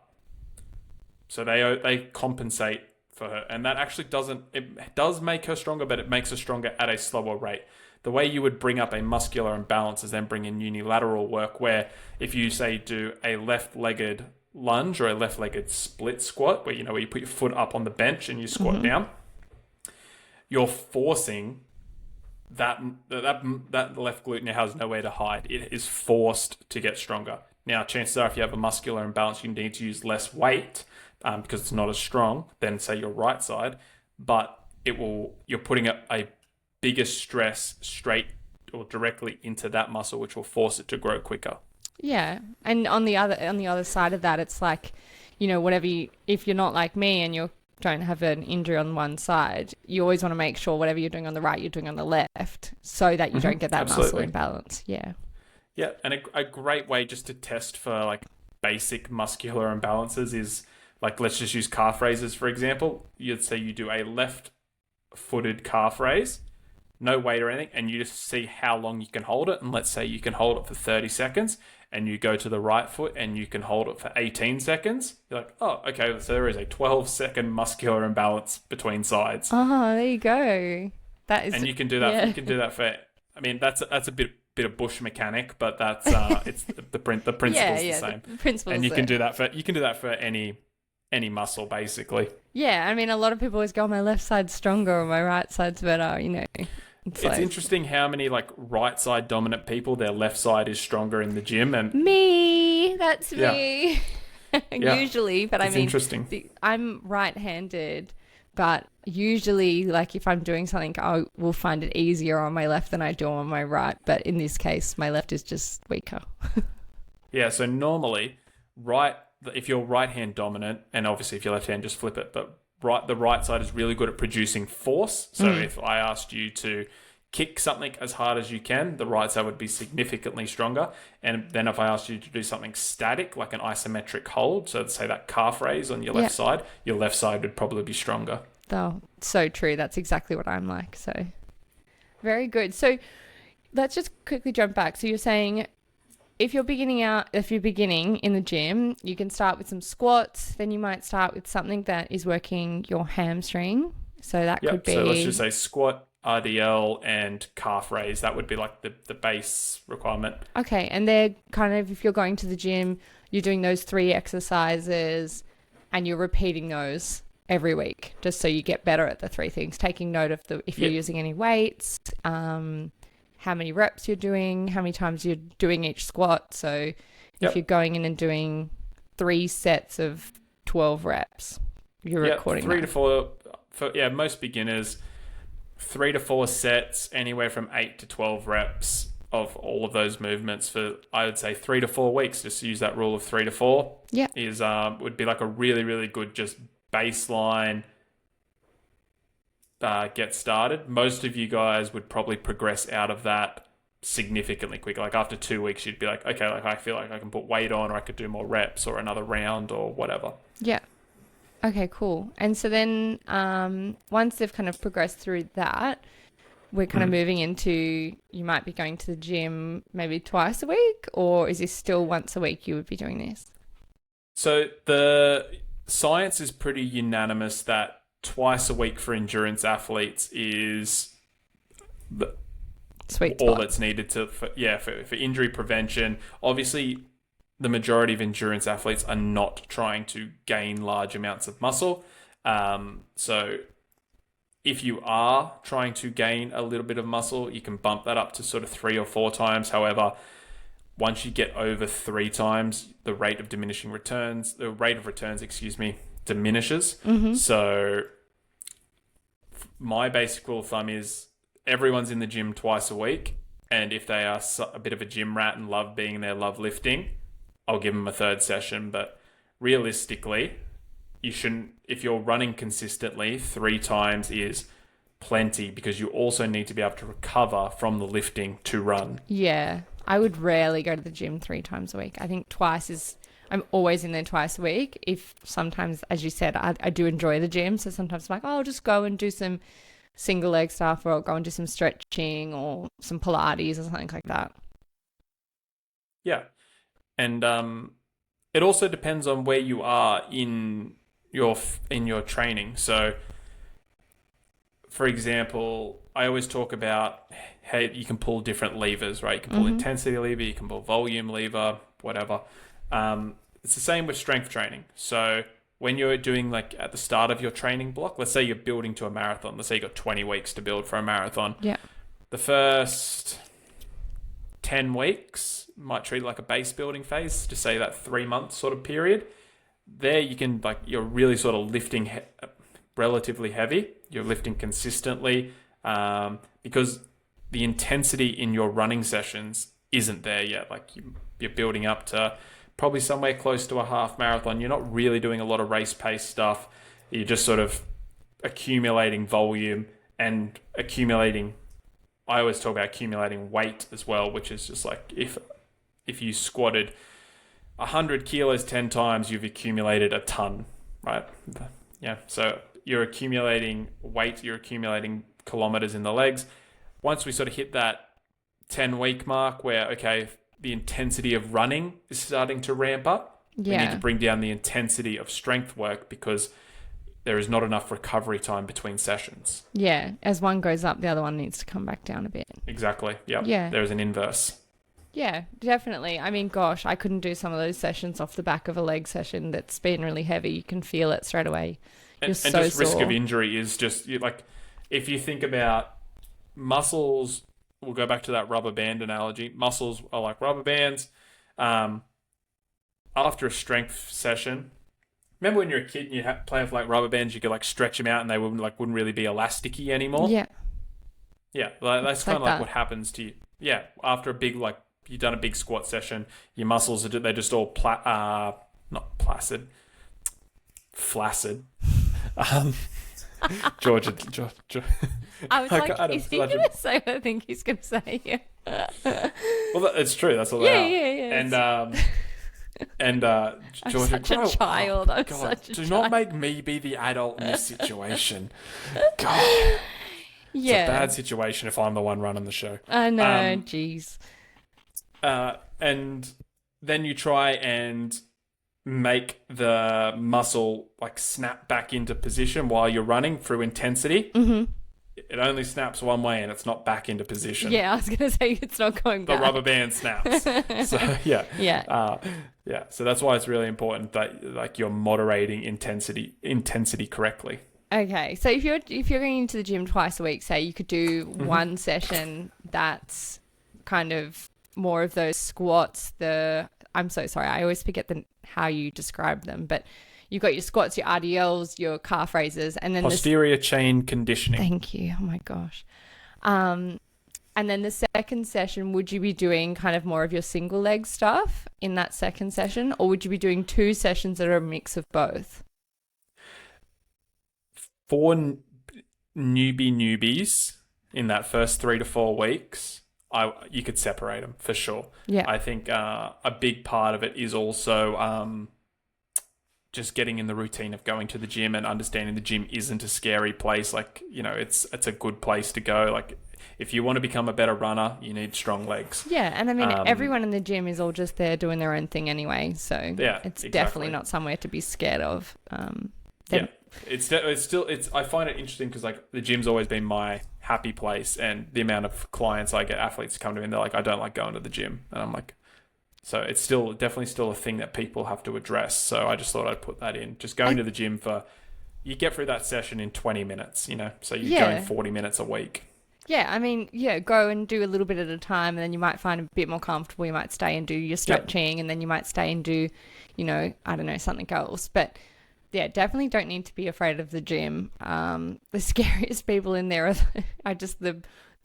So they compensate for her. And that actually it does make her stronger, but it makes her stronger at a slower rate. The way you would bring up a muscular imbalance is then bring in unilateral work, where if you say do a left-legged lunge or a left-legged split squat, where you put your foot up on the bench and you squat down, you're forcing that left glute now has nowhere to hide. It is forced to get stronger. Now, chances are if you have a muscular imbalance, you need to use less weight because it's not as strong than say your right side, but you're putting a bigger stress straight or directly into that muscle, which will force it to grow quicker.
Yeah, and on the other side of that, it's like, if you're not like me and you don't have an injury on one side, you always want to make sure whatever you're doing on the right, you're doing on the left, so that you don't get that muscle imbalance. Yeah.
Yeah, and a great way just to test for like basic muscular imbalances is like, let's just use calf raises for example. You'd say you do a left-footed calf raise, no weight or anything, and you just see how long you can hold it. And let's say you can hold it for 30 seconds and you go to the right foot and you can hold it for 18 seconds. You're like, oh, okay, so there is a 12-second muscular imbalance between sides.
Oh, there you go. That is,
and you can do that. Yeah. You can do that for, I mean, that's a bit bit of bush mechanic, but that's it's the principle's the same.
The principle's
And you
there.
can do that for any muscle basically.
Yeah, I mean, a lot of people always go, my left side's stronger or my right side's better, you know.
It's interesting how many like right side dominant people, their left side is stronger in the gym. And
me, that's
Yeah.
me.
Yeah.
Usually, but I
it's
mean,
interesting.
I'm right-handed, but usually, like if I'm doing something, I will find it easier on my left than I do on my right. But in this case, my left is just weaker.
Yeah, so normally if you're right hand dominant, and obviously if you're left hand, just flip it, but the right side is really good at producing force. So if I asked you to kick something as hard as you can, the right side would be significantly stronger. And then if I asked you to do something static, like an isometric hold, so say that calf raise on your left side, your left side would probably be stronger.
Oh, so true. That's exactly what I'm like. So very good. So let's just quickly jump back. So you're saying if you're beginning in the gym, you can start with some squats. Then you might start with something that is working your hamstring. So that could be.
So let's just say squat, RDL, and calf raise. That would be like the base requirement.
Okay, and they're kind of, if you're going to the gym, you're doing those 3 exercises and you're repeating those every week just so you get better at the 3 things, taking note of if you're using any weights, how many reps you're doing, how many times you're doing each squat. So if you're going in and doing 3 sets of 12 reps, you're recording
3 to 4 for most beginners. 3 to 4 sets, anywhere from 8 to 12 reps of all of those movements for, I would say, 3 to 4 weeks. Just use that rule of 3 to 4.
Yeah,
would be like a really, really good just baseline get started. Most of you guys would probably progress out of that significantly quicker. Like after 2 weeks, you'd be like, okay, like I feel like I can put weight on, or I could do more reps, or another round, or whatever.
Yeah. Okay, cool. And so then once they've kind of progressed through that, we're kind of moving into, you might be going to the gym maybe twice a week, or is this still once a week you would be doing this?
So the science is pretty unanimous that twice a week for endurance athletes is
Sweet
all
spot.
that's needed for injury prevention. Obviously, the majority of endurance athletes are not trying to gain large amounts of muscle. So if you are trying to gain a little bit of muscle, you can bump that up to sort of 3 or 4 times. However, once you get over 3 times, the rate of returns, diminishes. So my basic rule of thumb is everyone's in the gym twice a week. And if they are a bit of a gym rat and love being there, love lifting, I'll give them a 3rd session. But realistically, you shouldn't, if you're running consistently, 3 times is plenty, because you also need to be able to recover from the lifting to run.
Yeah. I would rarely go to the gym 3 times a week. I think I'm always in there twice a week. If sometimes, as you said, I do enjoy the gym. So sometimes I'm like, I'll just go and do some single leg stuff, or I'll go and do some stretching or some Pilates or something like that.
Yeah. And it also depends on where you are in your training. So, for example, I always talk about how you can pull different levers, right? You can pull intensity lever, you can pull volume lever, whatever. It's the same with strength training. So when you're doing, like, at the start of your training block, let's say you're building to a marathon. Let's say you got 20 weeks to build for a marathon.
Yeah.
The first 10 weeks might treat it like a base building phase, to say that 3-month sort of period. There you can, like, you're really sort of lifting relatively heavy. You're lifting consistently because the intensity in your running sessions isn't there yet. Like you're building up to probably somewhere close to a half marathon. You're not really doing a lot of race pace stuff. You're just sort of accumulating volume and accumulating. I always talk about accumulating weight as well, which is just like if you squatted 100 kilos 10 times, you've accumulated a ton, right? Yeah. So you're accumulating weight, you're accumulating kilometers in the legs. Once we sort of hit that 10-week mark where, okay, the intensity of running is starting to ramp up, we need to bring down the intensity of strength work, because there is not enough recovery time between sessions.
Yeah. As one goes up, the other one needs to come back down a bit.
Exactly. Yep.
Yeah.
There's an inverse.
Yeah, definitely. I mean, gosh, I couldn't do some of those sessions off the back of a leg session that's been really heavy. You can feel it straight away. You're
And
so
just risk
sore.
of injury is just like, if you think about muscles, we'll go back to that rubber band analogy. Muscles are like rubber bands. After a strength session, remember when you're a kid and you play with like rubber bands, you could like stretch them out and they wouldn't really be elasticy anymore.
Yeah.
Yeah, that's
It's
kind of
like
like
that.
what happens to you. Yeah, after a big like you've done a big squat session, your muscles they're just all not placid, flaccid. Um, Georgia.
I was
I
like,
can't
is he
imagine-
going to say what I think he's going to say?
Well, it's true. That's all they are.
Yeah.
And
I'm
Georgia,
such a child. I'm
God,
such a
do
child.
not make me be the adult in this situation. God, it's a bad situation if I'm the one running the show.
I know, jeez.
And then you try and make the muscle like snap back into position while you're running through intensity.
Mm-hmm.
It only snaps one way and it's not back into position.
Yeah, I was going to say it's not going
The
back.
rubber band snaps. So yeah.
Yeah.
Yeah. So that's why it's really important that like you're moderating intensity correctly.
Okay, so if you're going into the gym twice a week, say you could do one session that's kind of more of those squats. I'm so sorry, I always forget how you describe them, but you've got your squats, your RDLs, your calf raises, and then
Posterior chain conditioning.
Thank you. Oh my gosh. And then the second session, would you be doing kind of more of your single leg stuff in that second session, or would you be doing two sessions that are a mix of both?
For newbies in that first 3 to 4 weeks, you could separate them for sure.
Yeah.
I think a big part of it is also just getting in the routine of going to the gym and understanding the gym isn't a scary place. Like, it's a good place to go. Like, if you want to become a better runner, you need strong legs.
Yeah, and I mean, everyone in the gym is all just there doing their own thing anyway, so
Yeah,
it's
exactly.
definitely not somewhere to be scared of.
Yeah, it's still I find it interesting because like the gym's always been my happy place, and the amount of clients I get, athletes come to me and they're like, I don't like going to the gym, and I'm like, so it's definitely still a thing that people have to address. So I just thought I'd put that in. Just going to the gym you get through that session in 20 minutes, so you're going 40 minutes a week.
Yeah, I mean, go and do a little bit at a time, and then you might find a bit more comfortable. You might stay and do your stretching, and then you might stay and do, I don't know, something else. But yeah, definitely don't need to be afraid of the gym. The scariest people in there are just the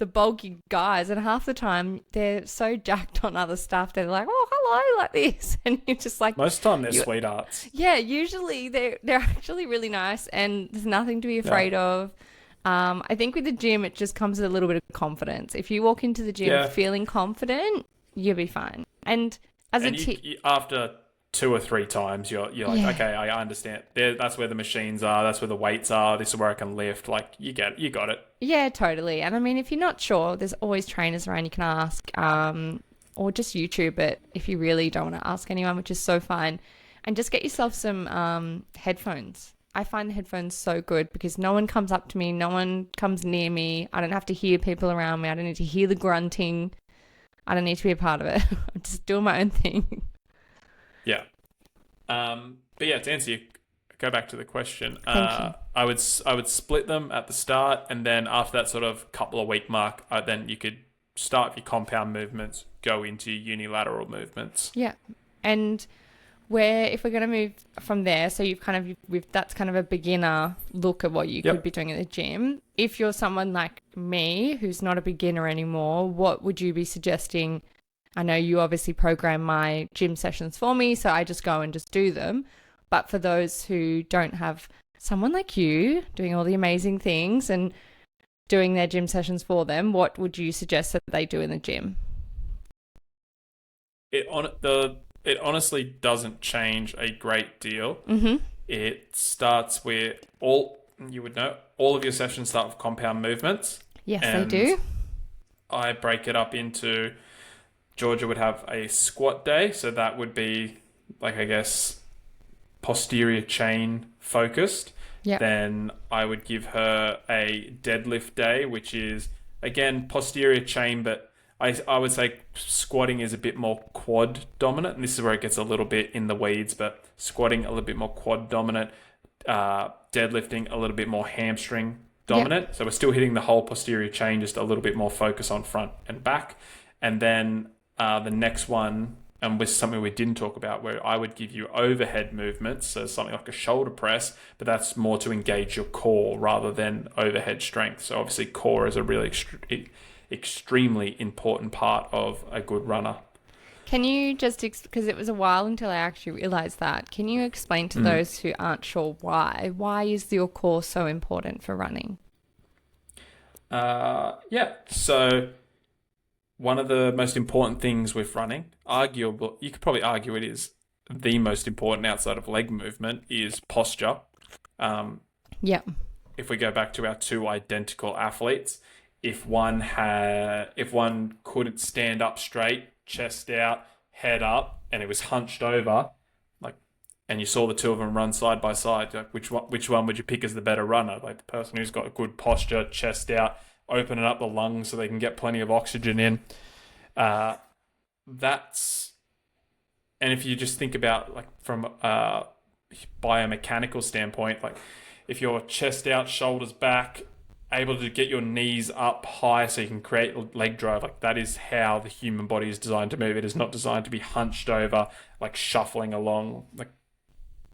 bulky guys, and half the time they're so jacked on other stuff. They're like, oh, hello, like this, and you're just like,
most of the time they're sweethearts.
Yeah, usually they're actually really nice, and there's nothing to be afraid of. I think with the gym, it just comes with a little bit of confidence. If you walk into the gym feeling confident, you'll be fine. And
after 2 or 3 times, you're like, okay, I understand. That's where the machines are. That's where the weights are. This is where I can lift. Like, you got it.
Yeah, totally. And I mean, if you're not sure, there's always trainers around you can ask, or just YouTube it if you really don't want to ask anyone, which is so fine. And just get yourself some headphones. I find the headphones so good because no one comes up to me, no one comes near me. I don't have to hear people around me. I don't need to hear the grunting. I don't need to be a part of it. I'm just doing my own thing.
Yeah. But yeah, to answer go back to the question.
Thank you.
I would split them at the start, and then after that sort of couple of week mark, then you could start your compound movements, go into unilateral movements.
Yeah. And if we're going to move from there, so that's kind of a beginner look at what you could be doing at the gym. If you're someone like me who's not a beginner anymore, what would you be suggesting? I know you obviously program my gym sessions for me, so I just go and just do them. But for those who don't have someone like you doing all the amazing things and doing their gym sessions for them, what would you suggest that they do in the gym?
It honestly doesn't change a great deal.
Mm-hmm.
It starts with all of your sessions start with compound movements.
Yes, they do.
I break it up into, Georgia would have a squat day. So that would be like, I guess, posterior chain focused.
Yeah.
Then I would give her a deadlift day, which is again posterior chain, but I would say squatting is a bit more quad dominant, and this is where it gets a little bit in the weeds. But squatting a little bit more quad dominant, deadlifting a little bit more hamstring
Yeah.
dominant. So we're still hitting the whole posterior chain, just a little bit more focus on front and back. And then the next one, and with something we didn't talk about, where I would give you overhead movements, so something like a shoulder press, but that's more to engage your core rather than overhead strength. So obviously core is a really extremely important part of a good runner.
Can you just, because it was a while until I actually realized that, can you explain to those who aren't sure why? Why is your core so important for running?
Yeah. So one of the most important things with running, arguable, you could probably argue it is the most important outside of leg movement, is posture. Um,
Yeah.
if we go back to our two identical athletes, if one couldn't stand up straight, chest out, head up, and it was hunched over, like, and you saw the two of them run side by side, like, which one would you pick as the better runner? Like the person who's got a good posture, chest out, opening up the lungs so they can get plenty of oxygen in. That's And if you just think about like from a biomechanical standpoint, like if you're chest out, shoulders back, able to get your knees up high so you can create leg drive, like that is how the human body is designed to move. It is not designed to be hunched over, like shuffling along. Like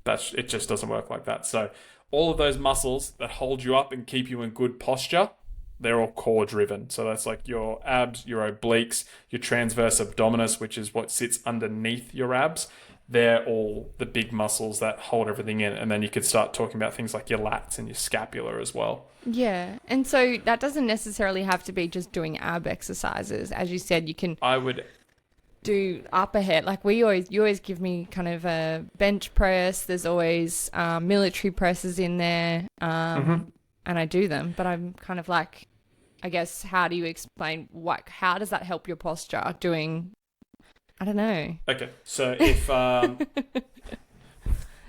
it just doesn't work like that. So all of those muscles that hold you up and keep you in good posture, they're all core driven. So that's like your abs, your obliques, your transverse abdominis, which is what sits underneath your abs. They're all the big muscles that hold everything in. And then you could start talking about things like your lats and your scapula as well.
Yeah. And so that doesn't necessarily have to be just doing ab exercises. As you said, you can
I would
do upper head. Like you always give me kind of a bench press. There's always military presses in there. And I do them, but I'm kind of like, I guess, how do you explain how does that help your posture doing? I don't know.
Okay. So if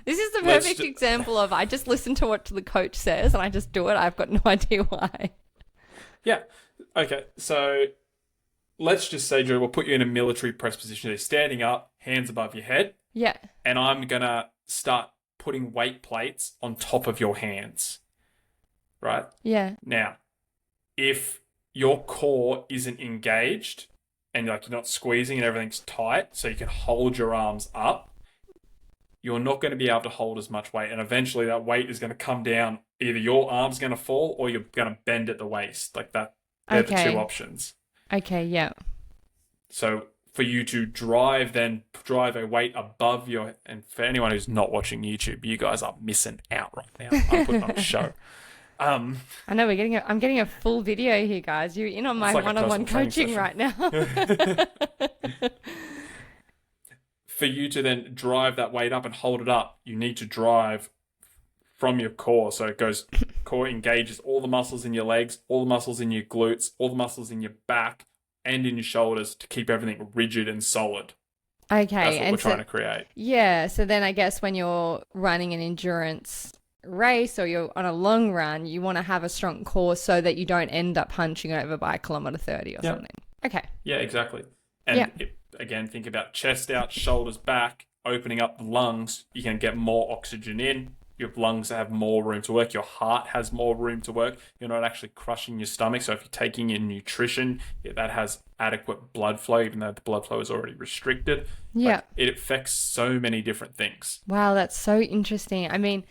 This is the perfect example of I just listen to what the coach says and I just do it. I've got no idea why.
Yeah. Okay. So let's just say, Drew, we'll put you in a military press position. You're standing up, hands above your head.
Yeah.
And I'm going to start putting weight plates on top of your hands. Right?
Yeah.
Now, if your core isn't engaged and like you're not squeezing and everything's tight so you can hold your arms up, you're not going to be able to hold as much weight. And eventually that weight is going to come down. Either your arm's going to fall or you're going to bend at the waist. Like that. They're the two options.
Okay, yeah.
So for you to drive a weight above and for anyone who's not watching YouTube, you guys are missing out right now. I'm putting on a show.
I know I'm getting a full video here, guys. You're in on my
like
one-on-one coaching right now.
For you to then drive that weight up and hold it up, you need to drive from your core. So it goes, core engages all the muscles in your legs, all the muscles in your glutes, all the muscles in your back and in your shoulders to keep everything rigid and solid.
Okay.
That's what we're trying to create.
Yeah. So then I guess when you're running an endurance race or you're on a long run, you want to have a strong core so that you don't end up hunching over by kilometer 30 or something. Okay.
Yeah, exactly. And again, think about chest out, shoulders back, opening up the lungs. You can get more oxygen in. Your lungs have more room to work. Your heart has more room to work. You're not actually crushing your stomach. So if you're taking in nutrition, that has adequate blood flow, even though the blood flow is already restricted.
Yeah.
Like, it affects so many different things.
Wow, that's so interesting. I mean,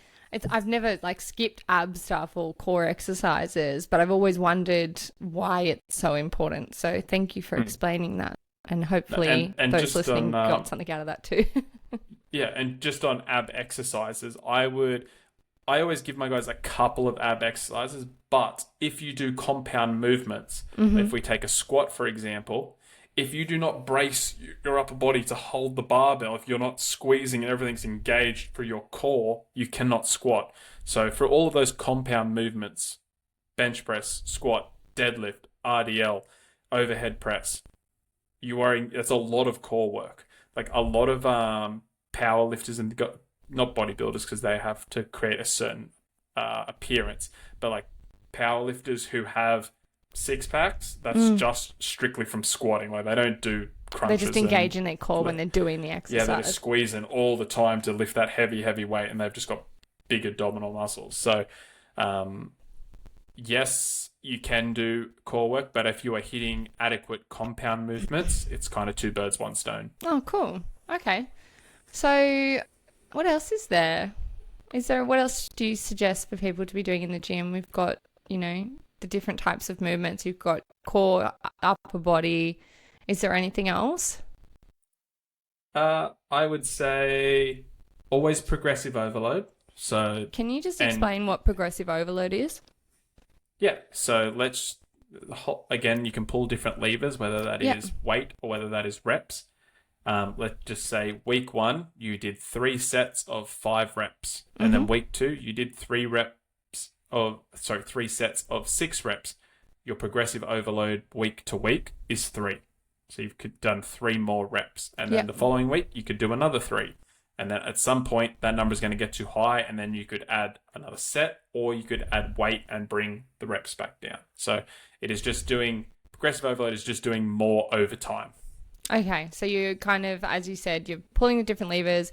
I've never skipped ab stuff or core exercises, but I've always wondered why it's so important. So thank you for explaining that. And hopefully
and
those listening got something out of that too.
Yeah, and just on ab exercises, I always give my guys a couple of ab exercises, but if you do compound movements, if we take a squat, for example, if you do not brace your upper body to hold the barbell, if you're not squeezing and everything's engaged for your core, you cannot squat. So for all of those compound movements, bench press, squat, deadlift, RDL, overhead press, that's a lot of core work. Like a lot of power lifters and not bodybuilders because they have to create a certain appearance. But like powerlifters who have six packs, that's
Mm.
just strictly from squatting. Like they don't do
They
crunches.
just engage in their core when they're doing the
Yeah,
exercise.
they're just squeezing all the time to lift that heavy weight, and they've just got big abdominal muscles. So, yes, you can do core work, but if you are hitting adequate compound movements, it's kind of two birds, one stone.
Oh, cool. Okay. So, what else is there? What else do you suggest for people to be doing in the gym? We've got, the different types of movements. You've got core, upper body. Is there anything else?
I would say always progressive overload. So,
Can you just explain what progressive overload is?
yeah, so again, you can pull different levers, whether that is weight or whether that is reps. Let's just say week 1, you did 3 sets of 5 reps. And then week 2, you did 3 sets of 6 reps. Your progressive overload week to week is 3. So you've done 3 more reps. And then the following week, you could do another 3. And then at some point, that number is going to get too high, and then you could add another set, or you could add weight and bring the reps back down. So it is just progressive overload is just doing more over time.
Okay, so you're kind of, as you said, you're pulling the different levers,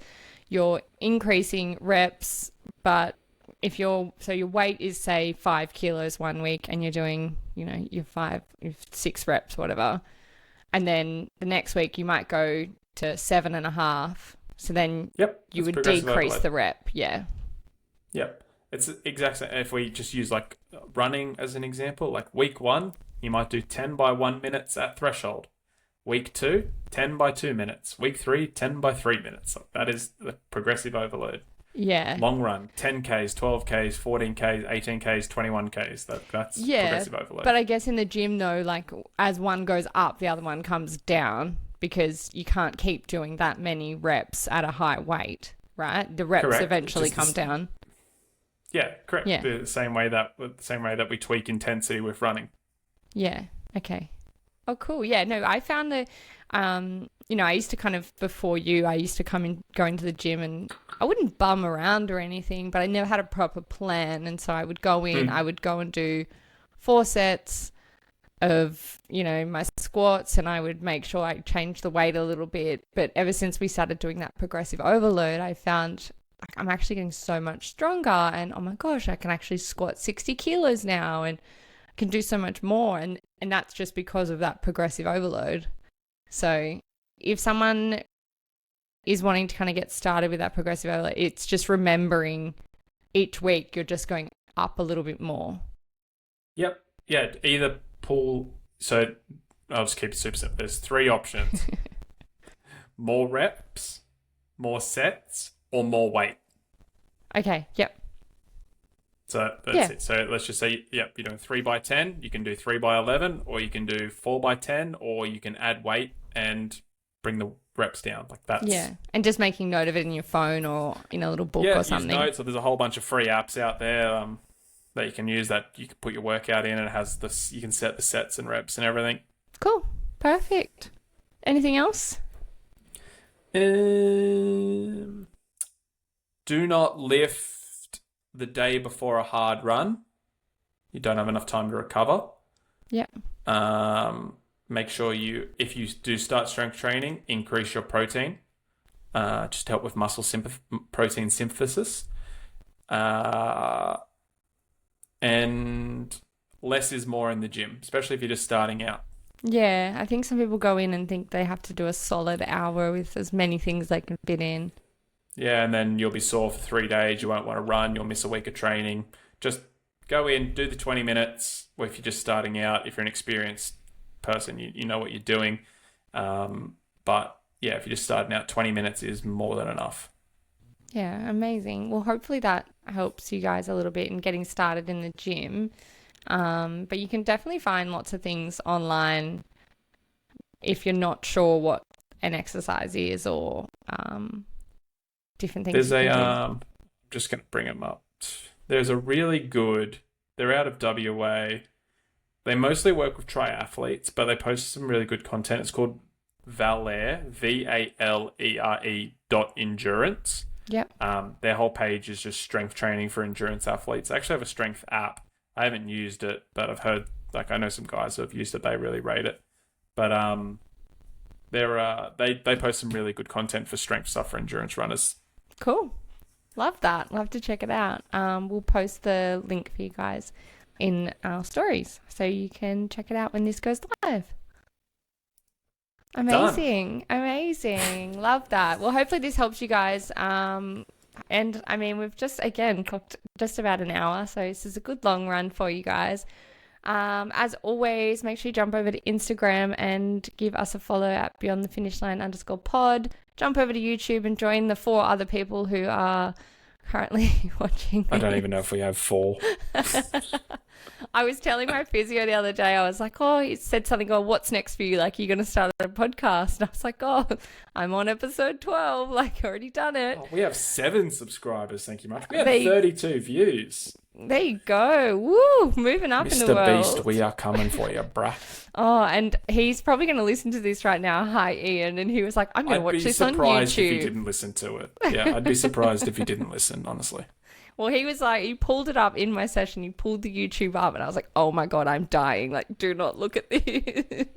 you're increasing reps, but your weight is say 5 kilos one week, and you're doing, your 6 reps, whatever, and then the next week you might go to 7.5. So then you would decrease the rep, yeah.
Yep. It's exactly, if we just use like running as an example, like week 1, you might do 10 by 1 minutes at threshold. Week 2, 10 by 2 minutes. Week 3, 10 by 3 minutes. That is the progressive overload.
Yeah.
Long run, 10Ks, 12Ks, 14Ks, 18Ks, 21Ks. That's progressive overload.
But I guess in the gym though, like as one goes up, the other one comes down, because you can't keep doing that many reps at a high weight, right? The reps eventually come down.
Yeah, correct. Yeah. The same way that we tweak intensity with running.
Yeah. Okay. Oh, cool. Yeah. No, I found that, I used to kind of, before I used to go into the gym, and I wouldn't bum around or anything, but I never had a proper plan. And so I would go in, I would go and do 4 sets of, my squats, and I would make sure I changed the weight a little bit. But ever since we started doing that progressive overload, I found like I'm actually getting so much stronger, and oh my gosh, I can actually squat 60 kilos now, and I can do so much more. And that's just because of that progressive overload. So if someone is wanting to kind of get started with that progressive overload, it's just remembering each week you're just going up a little bit more.
Yep. Yeah. Either pull. So I'll just keep it super simple. There's 3 options: more reps, more sets, or more weight.
Okay. Yep.
So that's it. So let's just say, you're doing 3 by 10. You can do 3 by 11, or you can do 4 by 10, or you can add weight and bring the reps down. Like that's
and just making note of it in your phone or in a little book or something.
Use notes. So there's a whole bunch of free apps out there that you can use, that you can put your workout in, and it has this. You can set the sets and reps and everything.
Cool. Perfect. Anything else?
Do not lift the day before a hard run. You don't have enough time to recover.
Yeah.
Make sure if you do start strength training, increase your protein. Just to help with protein synthesis. And less is more in the gym, especially if you're just starting out.
Yeah, I think some people go in and think they have to do a solid hour with as many things they can fit in.
Yeah, and then you'll be sore for 3 days. You won't want to run. You'll miss a week of training. Just go in, do the 20 minutes. Or if you're just starting out, if you're an experienced person, you know what you're doing. But yeah, if you're just starting out, 20 minutes is more than enough.
Yeah, amazing. Well, hopefully that helps you guys a little bit in getting started in the gym. But you can definitely find lots of things online if you're not sure what an exercise is, or different things.
I'm just going to bring them up. There's a really good, they're out of WA. They mostly work with triathletes, but they post some really good content. It's called Valere, VALERE .endurance.
Yep.
Their whole page is just strength training for endurance athletes. They actually have a strength app. I haven't used it, but I've heard, like, I know some guys who have used it. They really rate it. But they post some really good content for strength stuff for endurance runners.
Cool. Love that. Love to check it out. We'll post the link for you guys in our stories so you can check it out when this goes live. Amazing.
Done.
Amazing. Love that. Well, hopefully this helps you guys. And I mean, we've just, again, clocked just about an hour. So this is a good long run for you guys. As always, make sure you jump over to Instagram and give us a follow at beyondthefinishline_pod. Jump over to YouTube and join the 4 other people who are currently watching.
I don't even know if we have 4.
I was telling my physio the other day, I was like, oh, he said something, oh, what's next for you? Like, you're going to start a podcast. And I was like, oh, I'm on episode 12. Like, already done it.
Oh, we have 7 subscribers, thank you much. We have 32 views.
There you go. Woo, moving up in the world.
Mr. Beast, we are coming for you, bruh.
Oh, and he's probably going to listen to this right now. Hi, Ian. And he was like, I'm going to watch this on YouTube.
I'd be surprised if he didn't listen to it. Yeah, I'd be surprised if he didn't listen, honestly.
Well, he was like, he pulled it up in my session. He pulled the YouTube up and I was like, oh my God, I'm dying. Like, do not look at this.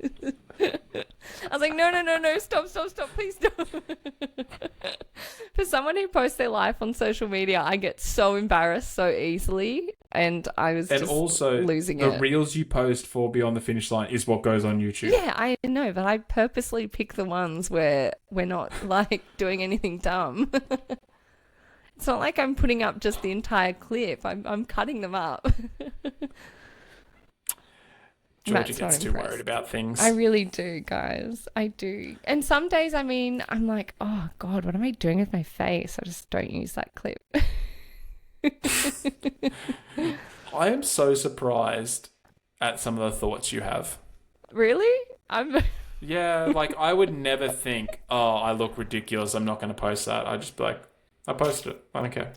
I was like, no, stop, please stop. For someone who posts their life on social media, I get so embarrassed so easily. And I was just
also,
losing
the reels you post for Beyond the Finish Line is what goes on YouTube.
Yeah, I know, but I purposely pick the ones where we're not like doing anything dumb. It's not like I'm putting up just the entire clip. I'm cutting them up.
Georgia gets too worried about things.
I really do, guys. I do. And some days, I mean, I'm like, oh, God, what am I doing with my face? I just don't use that clip.
I am so surprised at some of the thoughts you have.
Really?
Yeah, like, I would never think, oh, I look ridiculous, I'm not going to post that. I'd just be like, I posted it. I don't care.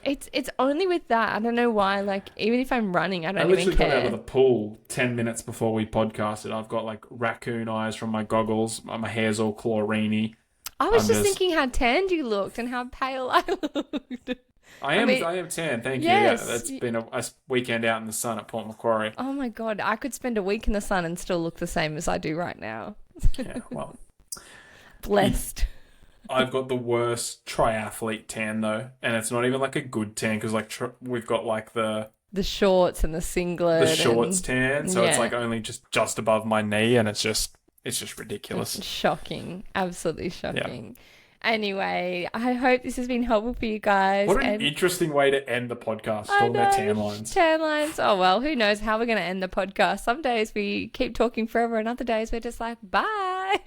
It's only with that. I don't know why. Like, even if I'm running, I don't even care. I
literally got out of the pool 10 minutes before we podcasted. I've got, like, raccoon eyes from my goggles. My hair's all chlorini.
I was just thinking how tanned you looked and how pale I looked.
I am tan, thank you. Yes, yeah, it's been a weekend out in the sun at Port Macquarie.
Oh, my God. I could spend a week in the sun and still look the same as I do right now.
Yeah, well.
Blessed.
I've got the worst triathlete tan though, and it's not even like a good tan because like we've got like the
shorts and the singlet,
the shorts tan, so it's like only just above my knee, and it's just ridiculous.
It's shocking, absolutely shocking. Yeah. Anyway, I hope this has been helpful for you guys.
What an interesting way to end the podcast, talking about tan lines.
Tan lines. Oh well, who knows how we're going to end the podcast? Some days we keep talking forever, and other days we're just like, bye.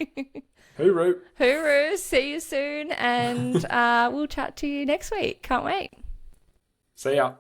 Hooroo.
Hooroo. See you soon. And we'll chat to you next week. Can't wait.
See ya.